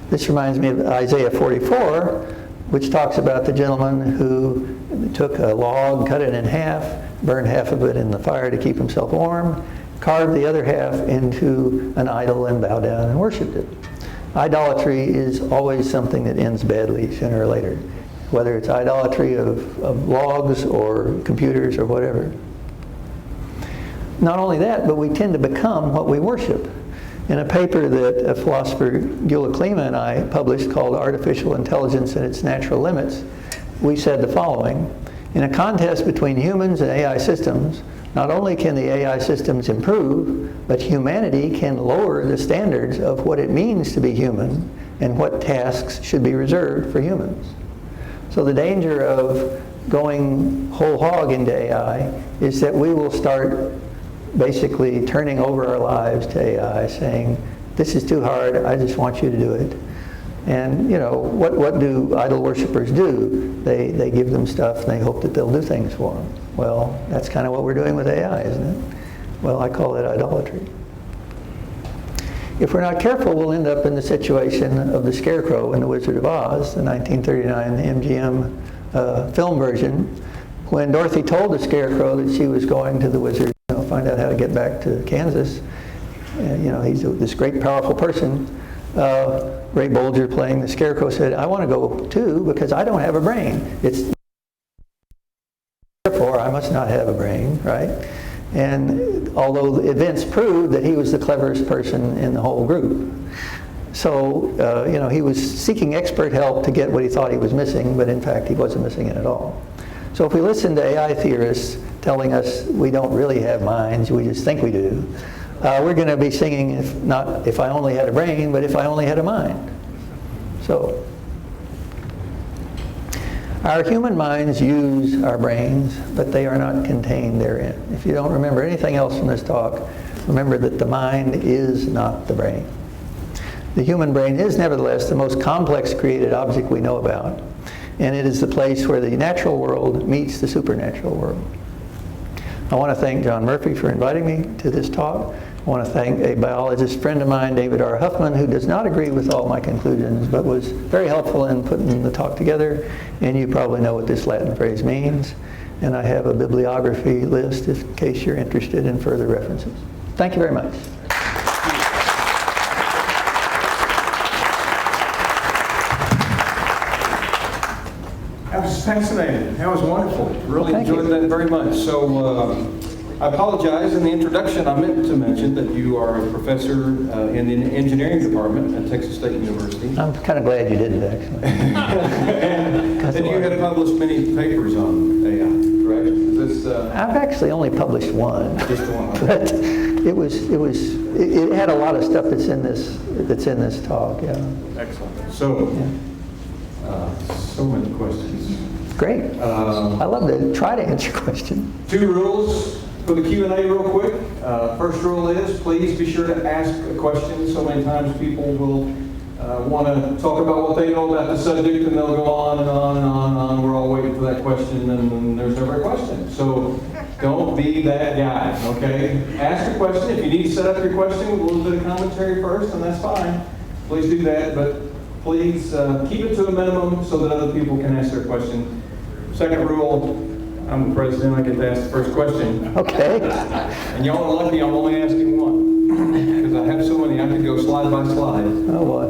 This reminds me of Isaiah 44, which talks about the gentleman who took a log, cut it in half, burned half of it in the fire to keep himself warm, carved the other half into an idol and bowed down and worshipped it. Idolatry is always something that ends badly sooner or later, whether it's idolatry of logs or computers or whatever. Not only that, but we tend to become what we worship. In a paper that a philosopher, Gyula Klima, and I published called Artificial Intelligence and Its Natural Limits, we said the following: in a contest between humans and AI systems, not only can the AI systems improve, but humanity can lower the standards of what it means to be human and what tasks should be reserved for humans. So the danger of going whole hog into AI is that we will start basically turning over our lives to AI, saying, this is too hard, I just want you to do it. And what do idol worshippers do? They give them stuff and they hope that they'll do things for them. Well, that's kind of what we're doing with AI, isn't it? Well, I call it idolatry. If we're not careful, we'll end up in the situation of the Scarecrow in The Wizard of Oz, the 1939 MGM film version, when Dorothy told the Scarecrow that she was going to the wizard, find out how to get back to Kansas. He's this great, powerful person. Ray Bolger, playing the Scarecrow, said, I want to go too because I don't have a brain. Therefore, I must not have a brain, right? And although the events proved that he was the cleverest person in the whole group. So, he was seeking expert help to get what he thought he was missing, but in fact, he wasn't missing it at all. So if we listen to AI theorists telling us we don't really have minds, we just think we do, we're going to be singing, not if I only had a brain, but if I only had a mind. So, our human minds use our brains, but they are not contained therein. If you don't remember anything else from this talk, remember that the mind is not the brain. The human brain is nevertheless the most complex created object we know about, and it is the place where the natural world meets the supernatural world. I want to thank John Murphy for inviting me to this talk. I want to thank a biologist friend of mine, David R. Huffman, who does not agree with all my conclusions, but was very helpful in putting the talk together. And you probably know what this Latin phrase means. And I have a bibliography list in case you're interested in further references. Thank you very much.
That was fascinating. That was wonderful. Really enjoyed that very much. So I apologize. In the introduction, I meant to mention that you are a professor in the engineering department at Texas State University.
I'm kind of glad you didn't, actually.
and you had published many papers on AI, correct? Is this,
I've actually only published one.
Just one.
But it had a lot of stuff that's in this talk. Yeah.
Excellent. So. Yeah. So many questions.
Great. I love to try to answer questions.
2 rules for the Q&A real quick. First rule is please be sure to ask a question. So many times people will want to talk about what they know about the subject and they'll go on and on and on and on. We're all waiting for that question and then there's never a question. So don't be that guy, okay? Ask a question. If you need to set up your question with a little bit of commentary first, then that's fine. Please do that. But please keep it to a minimum so that other people can ask their question. Second rule, I'm the president, I get to ask the first question.
Okay.
And y'all are lucky I'm only asking one, because I have so many, I could go slide by slide.
Oh, what?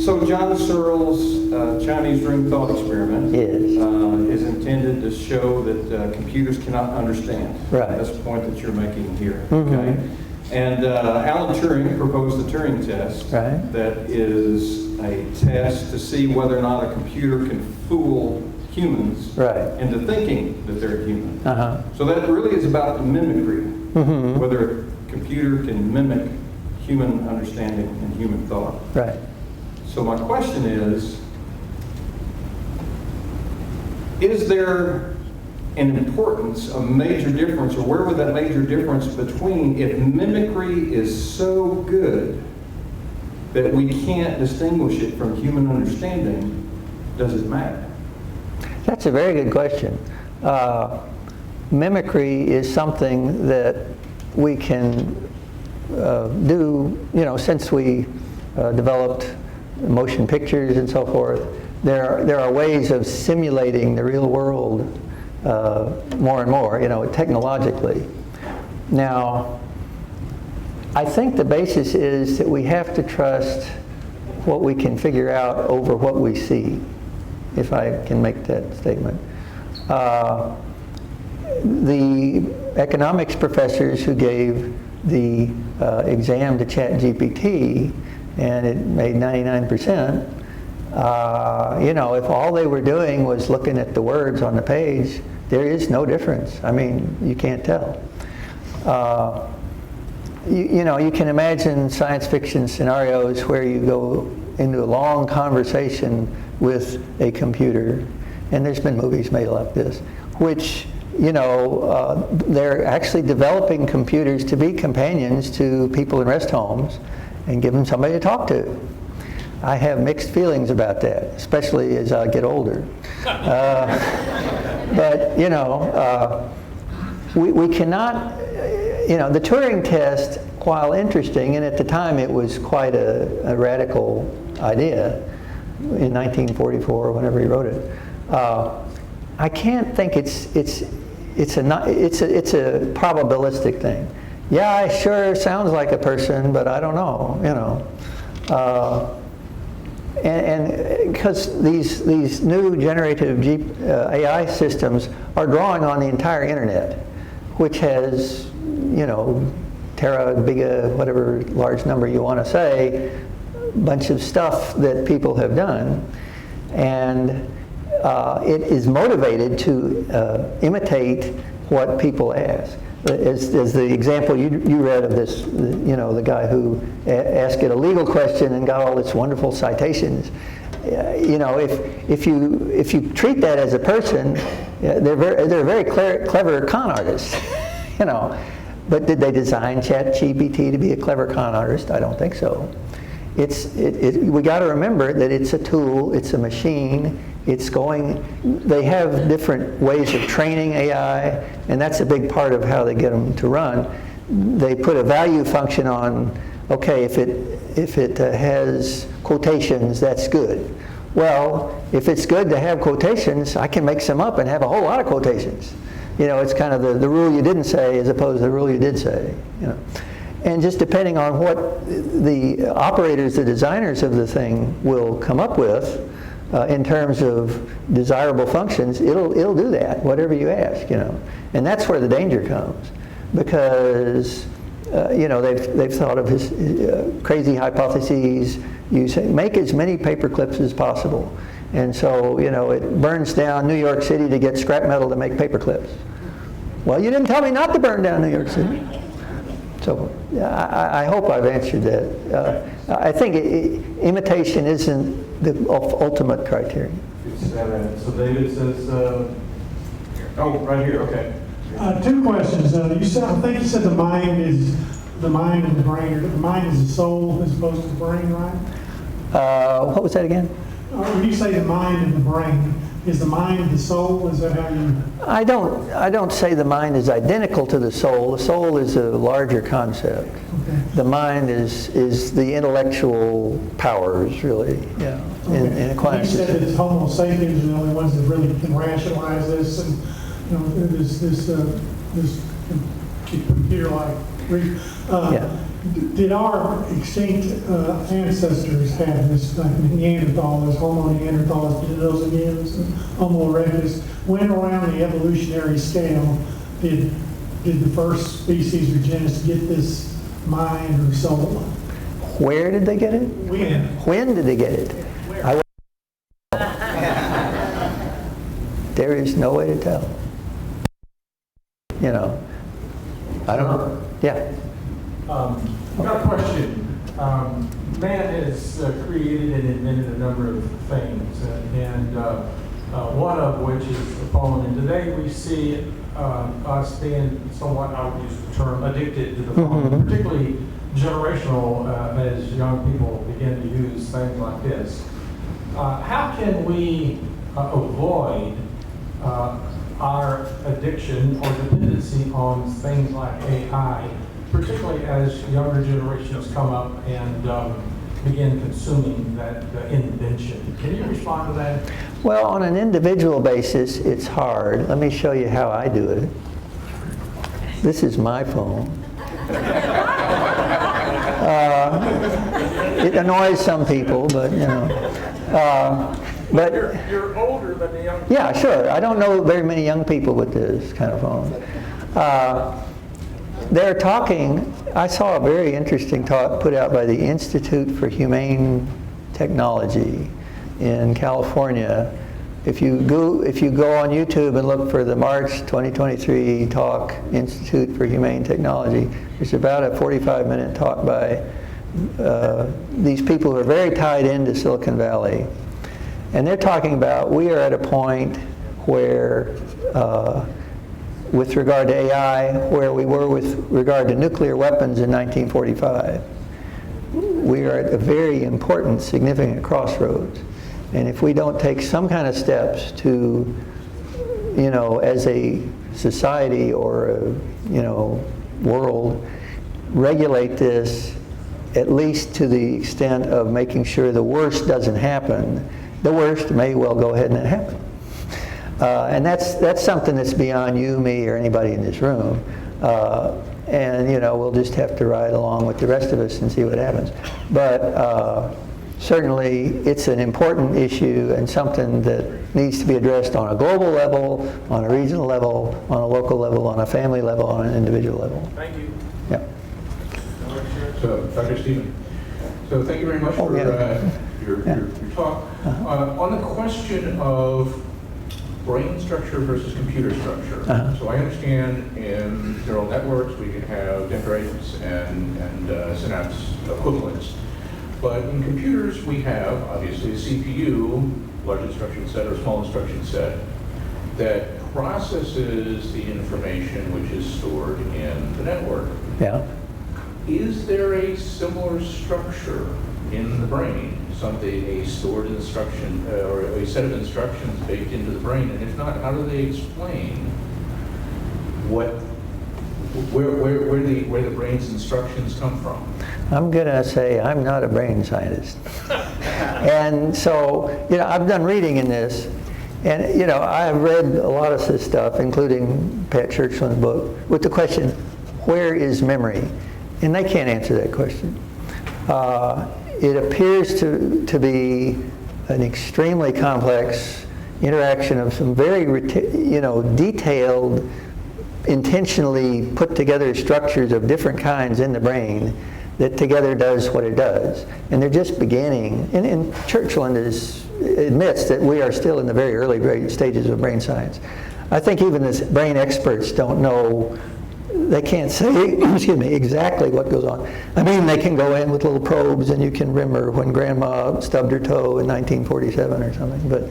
So John Searle's Chinese room thought experiment is intended to show that computers cannot understand.
Right.
That's the point that you're making here.
Mm-hmm.
Okay. And Alan Turing proposed the Turing test.
Right.
That is a test to see whether or not a computer can fool humans into thinking that they're human.
Uh-huh.
So that really is about mimicry,
Mm-hmm.
whether a computer can mimic human understanding and human thought.
Right.
So my question is there an importance, a major difference, or where would that major difference between if mimicry is so good that we can't distinguish it from human understanding, does it matter?
That's a very good question. Mimicry is something that we can do, since we developed motion pictures and so forth. There are ways of simulating the real world more and more, technologically. Now, I think the basis is that we have to trust what we can figure out over what we see, if I can make that statement. The economics professors who gave the exam to ChatGPT, and it made 99%, if all they were doing was looking at the words on the page, there is no difference. I mean, you can't tell. You can imagine science fiction scenarios where you go into a long conversation with a computer, and there's been movies made like this, which, they're actually developing computers to be companions to people in rest homes and give them somebody to talk to. I have mixed feelings about that, especially as I get older. But, we cannot, the Turing test, while interesting, and at the time it was quite a radical idea in 1944, whenever he wrote it, I can't think it's a probabilistic thing. Yeah, it sure sounds like a person, but I don't know, And because these new generative AI systems are drawing on the entire internet, which has, tera, giga, whatever large number you want to say, bunch of stuff that people have done, and it is motivated to imitate what people ask. As the example you read of this, the guy who asked it a legal question and got all its wonderful citations. If you treat that as a person, they're very clever con artists. But did they design ChatGPT to be a clever con artist? I don't think so. We got to remember that it's a tool, it's a machine. They have different ways of training AI, and that's a big part of how they get them to run. They put a value function on, okay, if it has quotations, that's good. Well, if it's good to have quotations, I can make some up and have a whole lot of quotations. It's kind of the rule you didn't say as opposed to the rule you did say. And just depending on what the operators, the designers of the thing will come up with, in terms of desirable functions, it'll do that, whatever you ask, And that's where the danger comes, because they've thought of his crazy hypotheses. You say make as many paper clips as possible, and so it burns down New York City to get scrap metal to make paper clips. Well, you didn't tell me not to burn down New York City. So I hope I've answered that. I think imitation isn't the ultimate criterion.
So David says, right here, okay.
Two questions. I think you said the mind and the brain, or the mind is the soul as opposed to the brain, right?
What was that again?
When you say the mind and the brain, is the mind the soul? Is that how you?
I don't say the mind is identical to the soul. The soul is a larger concept.
Okay.
The mind is the intellectual powers, really. Yeah.
Okay.
In a quantum
You said
system.
that Homo sapiens are the only ones that really can rationalize this, and you know, this computer-like. Did our extinct ancestors have this, like Neanderthals, Homo neanderthals, Dipose and Homo erectus? When around the evolutionary scale did the first species or genus get this mind or soul?
Where did they get it?
When
Did they get it? There is no way to tell. You know, I don't know. Yeah.
I've got a question. Man has created and invented a number of things, and one of which is the phone. And today we see us being somewhat, I would use the term, addicted to the phone, particularly generational as young people begin to use things like this. How can we avoid our addiction or dependency on things like AI, particularly as younger generations come up and begin consuming that invention? Can you respond to that?
Well, on an individual basis, it's hard. Let me show you how I do it. This is my phone. It annoys some people, but you know. But
You're older than the young.
yeah, sure. I don't know very many young people with this kind of phone. They're talking. I saw a very interesting talk put out by the Institute for Humane Technology in California. If you go on YouTube and look for the March 2023 talk, Institute for Humane Technology, there's about a 45-minute talk by these people who are very tied into Silicon Valley. And they're talking about we are at a point where, with regard to AI, where we were with regard to nuclear weapons in 1945. We are at a very important, significant crossroads. And if we don't take some kind of steps to, you know, as a society or a, you know, world, regulate this at least to the extent of making sure the worst doesn't happen, the worst may well go ahead and happen. And that's something that's beyond you, me, or anybody in this room. And you know, we'll just have to ride along with the rest of us and see what happens. But certainly, it's an important issue and something that needs to be addressed on a global level, on a regional level, on a local level, on a family level, on an individual level.
Thank you.
Yeah.
So, Dr. Stephan, so thank you very much for your talk. On the question of brain structure versus computer structure. So I understand in neural networks we can have dendrites and synapse equivalents. But in computers we have, obviously, a CPU, large instruction set or small instruction set, that processes the information which is stored in the network.
Yeah.
Is there a similar structure in the brain? Something, a stored instruction or a set of instructions baked into the brain? And if not, how do they explain where the brain's instructions come from?
I'm going to say I'm not a brain scientist. And so, you know, I've done reading in this, and, you know, I've read a lot of this stuff, including Pat Churchland's book, with the question, where is memory? And they can't answer that question. It appears to be an extremely complex interaction of some very, you know, detailed, intentionally put together structures of different kinds in the brain that together does what it does. And they're just beginning, and Churchland admits that we are still in the very early stages of brain science. I think even the brain experts don't know, they can't say, excuse me, exactly what goes on. I mean, they can go in with little probes and you can remember when grandma stubbed her toe in 1947 or something, but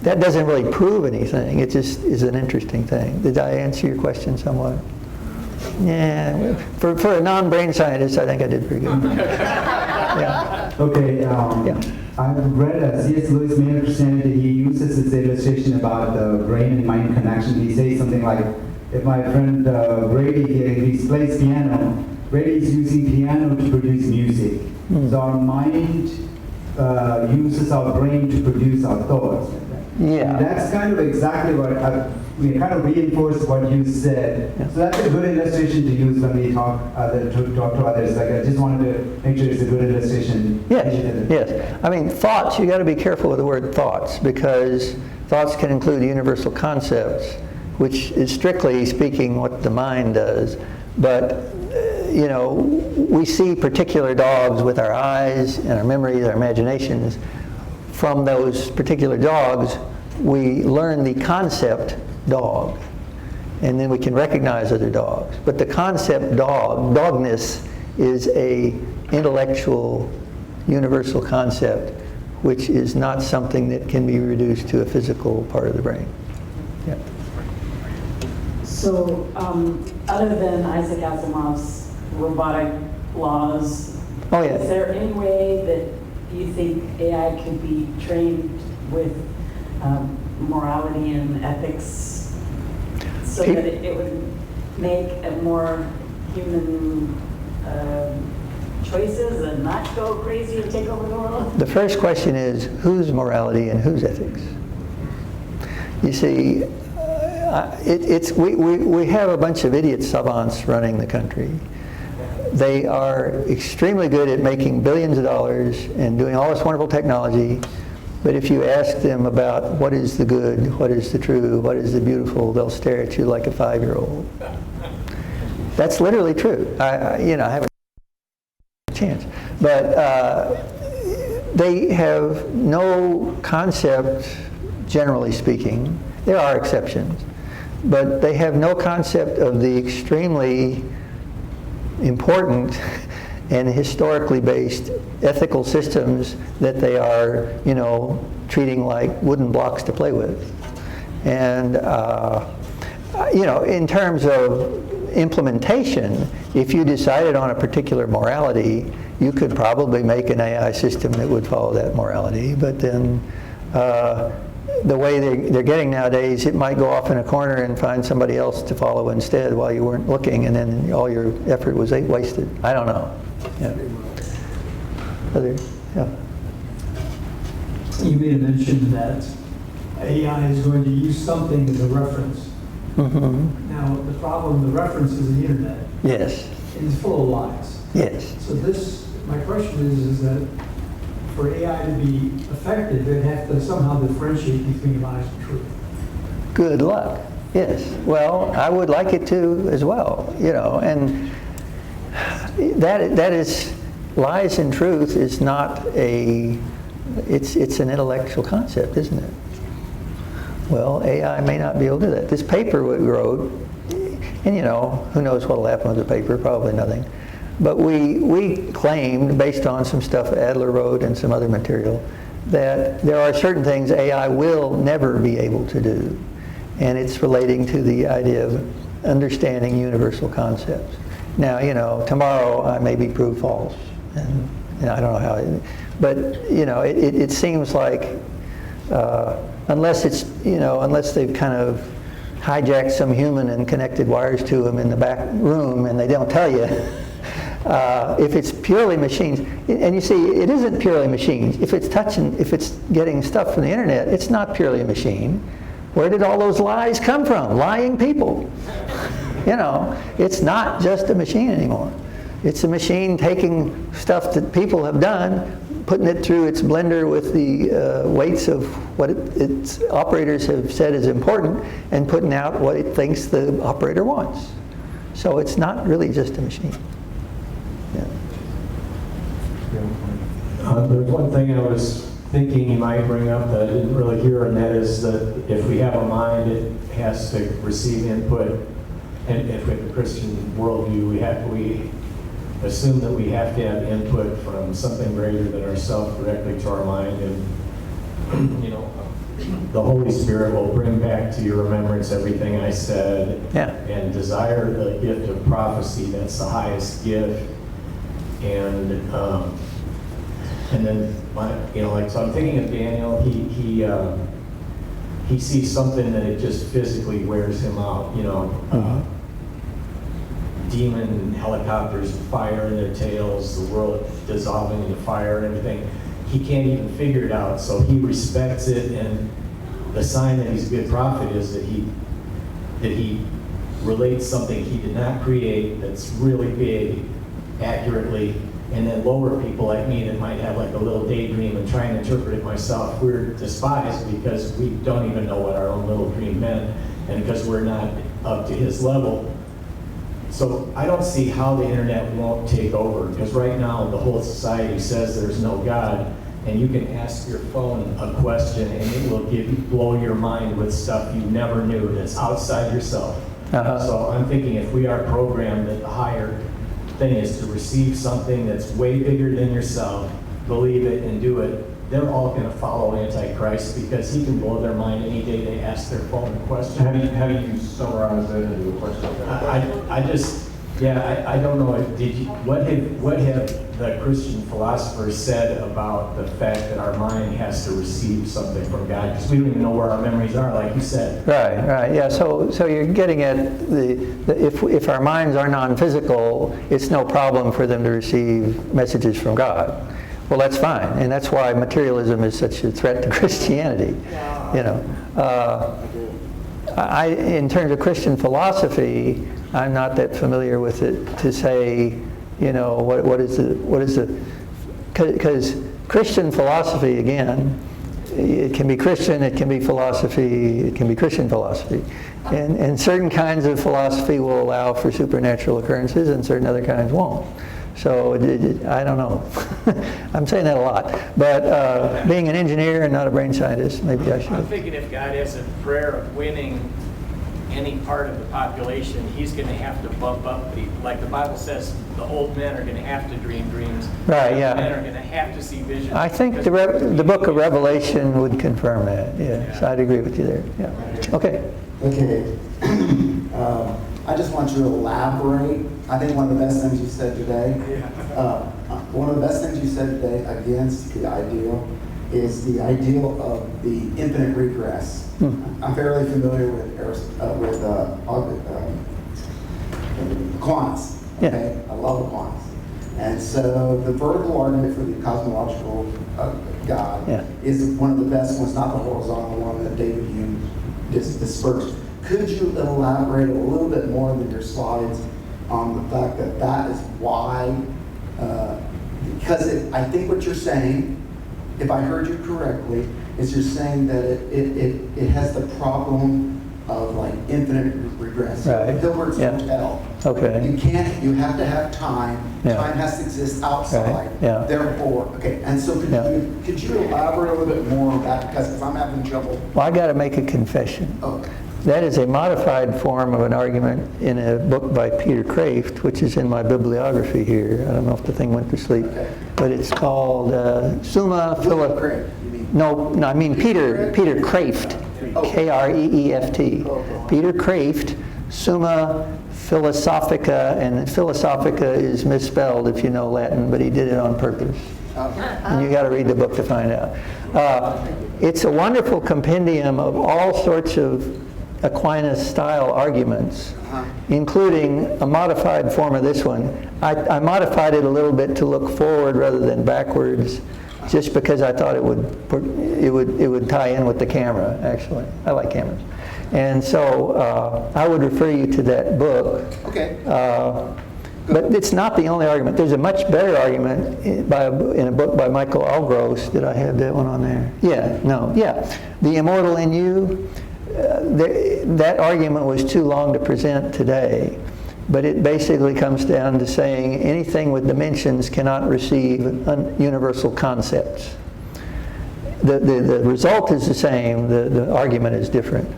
that doesn't really prove anything. It just is an interesting thing. Did I answer your question somewhat? Yeah, for a non-brain scientist, I think I did pretty good. Yeah.
Okay,
Yeah.
I've read C.S. Lewis made Christianity. He uses this illustration about the brain and mind connection. He says something like, if my friend Brady here, he plays piano, Brady is using piano to produce music. So our mind uses our brain to produce our thoughts.
Yeah.
And that's kind of exactly what we kind of reinforced what you said.
Yeah.
So that's a good illustration to use when we talk to others. Like I just wanted to make sure it's a good illustration.
Yes, yes. I mean, thoughts, you got to be careful with the word thoughts, because thoughts can include universal concepts, which is strictly speaking what the mind does. But, you know, we see particular dogs with our eyes and our memories, our imaginations. From those particular dogs, we learn the concept dog, and then we can recognize other dogs. But the concept dogness, is a intellectual, universal concept, which is not something that can be reduced to a physical part of the brain. Yeah.
So, other than Isaac Asimov's robotic laws,
Oh, yeah.
is there any way that you think AI could be trained with morality and ethics so that it would make a more human choices and not go crazy and take over the world?
The first question is, whose morality and whose ethics? You see, we have a bunch of idiot savants running the country. They are extremely good at making billions of dollars and doing all this wonderful technology, but if you ask them about what is the good, what is the true, what is the beautiful, they'll stare at you like a 5-year-old. That's literally true. I haven't a chance. But they have no concept, generally speaking. There are exceptions. But they have no concept of the extremely important and historically based ethical systems that they are, treating like wooden blocks to play with. And, in terms of implementation, if you decided on a particular morality, you could probably make an AI system that would follow that morality. But then the way they're getting nowadays, it might go off in a corner and find somebody else to follow instead while you weren't looking, and then all your effort was wasted. I don't know. Yeah. Yeah.
You made a mention that AI is going to use something as a reference.
Mm-hmm.
Now, the problem, the reference is the internet.
Yes.
And it's full of lies.
Yes.
So my question is that for AI to be effective, it have to somehow differentiate between lies and truth.
Good luck. Yes. Well, I would like it to as well, and that is, lies and truth is not it's an intellectual concept, isn't it? Well, AI may not be able to do that. This paper we wrote, and who knows what will happen with the paper, probably nothing. But we claimed, based on some stuff Adler wrote and some other material, that there are certain things AI will never be able to do. And it's relating to the idea of understanding universal concepts. Now, tomorrow I may be proved false. And I don't know how, but, it seems like, unless they've kind of hijacked some human and connected wires to them in the back room and they don't tell you, if it's purely machines, and you see, it isn't purely machines. If it's getting stuff from the internet, it's not purely a machine. Where did all those lies come from? Lying people. It's not just a machine anymore. It's a machine taking stuff that people have done, putting it through its blender with the weights of what its operators have said is important, and putting out what it thinks the operator wants. So it's not really just a machine.
There's one thing I was thinking you might bring up that I didn't really hear, and that is that if we have a mind, it has to receive input. And if we have a Christian worldview, we assume that we have to have input from something greater than ourselves directly to our mind, and the Holy Spirit will bring back to your remembrance everything I said.
Yeah.
And desire the gift of prophecy. That's the highest gift. And then, so I'm thinking of Daniel. He sees something that it just physically wears him out. Demon helicopters, fire in their tails, the world dissolving into fire and everything. He can't even figure it out, so he respects it, and
the sign that he's a good prophet is that he relates something he did not create that's really big accurately, and then lower people like me that might have like a little daydream and try and interpret it myself, we're despised because we don't even know what our own little dream meant, and because we're not up to his level. So I don't see how the internet won't take over, because right now the whole society says there's no God, and you can ask your phone a question and it will blow your mind with stuff you never knew that's outside yourself. So I'm thinking if we are programmed that the higher thing is to receive something that's way bigger than yourself, believe it and do it, they're all going to follow Antichrist because he can blow their mind any day they ask their phone a question.
How do you summarize that into a question?
I don't know. What have the Christian philosophers said about the fact that our mind has to receive something from God? Because we don't even know where our memories are, like you said.
Right, yeah. So you're getting at if our minds are non-physical, it's no problem for them to receive messages from God. Well, that's fine, and that's why materialism is such a threat to Christianity. You know, in terms of Christian philosophy, I'm not that familiar with it to say, you know, what is the because Christian philosophy, again, it can be Christian, it can be philosophy, it can be Christian philosophy, and certain kinds of philosophy will allow for supernatural occurrences, and certain other kinds won't. So I don't know. I'm saying that a lot. But being an engineer and not a brain scientist, maybe I should.
I'm thinking if God has a prayer of winning any part of the population, he's going to have to bump up like the Bible says, the old men are going to have to dream dreams.
Right, yeah.
The men are going to have to see visions.
I think the book of Revelation would confirm that. Yeah, so I'd agree with you there. Yeah. Okay.
Okay. I just want you to elaborate. I think one of the best things you said today, one of the best things you said today against the ideal is the ideal of the infinite regress. I'm fairly familiar with quants. Okay, I love the quants. And so the vertical argument for the cosmological God is one of the best ones, not the horizontal one that David Hume dispersed. Could you elaborate a little bit more than your slides on the fact that that is why, because I think what you're saying, if I heard you correctly, is you're saying that it has the problem of like infinite regress.
Right.
Hilbert's Hotel.
Okay.
You have to have time.
Yeah.
Time has to exist outside.
Right. Yeah.
Therefore, okay. And so could you elaborate a little bit more on that, because I'm having trouble.
Well, I got to make a confession.
Okay.
That is a modified form of an argument in a book by Peter Kraft, which is in my bibliography here. I don't know if the thing went to sleep, but it's called Summa Philosophica. No, I mean Peter Kraft, K-R-E-E-F-T. Peter Kraft, Summa Philosophica, and Philosophica is misspelled if you know Latin, but he did it on purpose. And you got to read the book to find out. It's a wonderful compendium of all sorts of Aquinas-style arguments, including a modified form of this one. I modified it a little bit to look forward rather than backwards, just because I thought it would tie in with the camera. Actually, I like cameras, and so I would refer you to that book. Okay. But it's not the only argument. There's a much better argument in a book by Michael Algross. Did I have that one on there? The Immortal in You. That argument was too long to present today, but it basically comes down to saying anything with dimensions cannot receive universal concepts. The result is the same, the argument is different.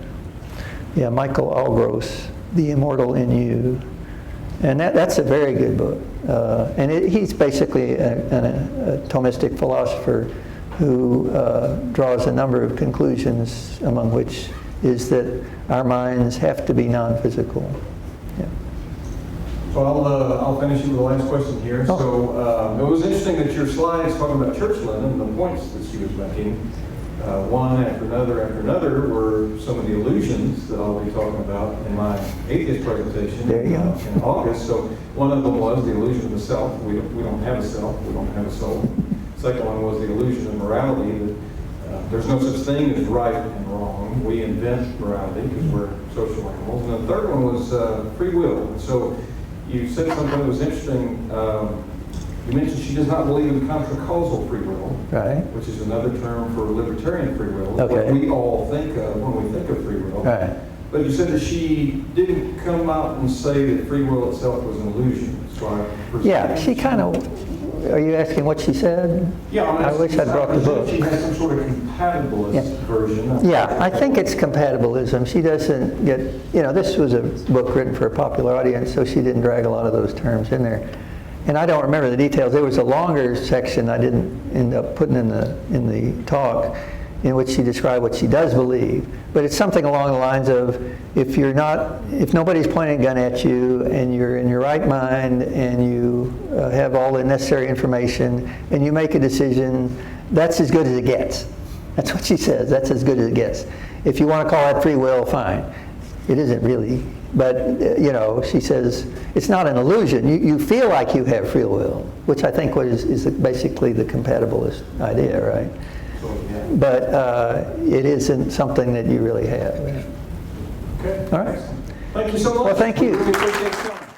Yeah, Michael Algross, The Immortal in You. And that's a very good book. And he's basically a Thomistic philosopher who draws a number of conclusions, among which is that our minds have to be non-physical. Yeah.
So I'll finish with the last question here.
Oh.
So it was interesting that your slides talking about Churchland and the points that she was making, one after another, were some of the illusions that I'll be talking about in my atheist presentation in August. So one of them was the illusion of the self. We don't have a self. We don't have a soul. The second one was the illusion of morality, that there's no such thing as right and wrong. We invent morality because we're social animals. And the third one was free will. So you said something that was interesting. You mentioned she does not believe in contra-causal free will,
Right.
which is another term for libertarian free will,
Okay.
what we all think of when we think of free will.
Right.
But you said that she didn't come out and say that free will itself was an illusion. So I presume-
Yeah, she kind of, are you asking what she said?
Yeah,
I wish I'd brought the book.
She has some sort of compatibilist
Yeah.
version.
Yeah, I think it's compatibilism. She doesn't get, this was a book written for a popular audience, so she didn't drag a lot of those terms in there. And I don't remember the details. There was a longer section I didn't end up putting in the talk, in which she described what she does believe. But it's something along the lines of, if nobody's pointing a gun at you and you're in your right mind and you have all the necessary information and you make a decision, that's as good as it gets. That's what she says. That's as good as it gets. If you want to call that free will, fine. It isn't really. But, she says, it's not an illusion. You feel like you have free will, which I think is basically the compatibilist idea, right? But it isn't something that you really have.
Okay.
All right.
Thank you so much.
Well, thank you.
We really appreciate it.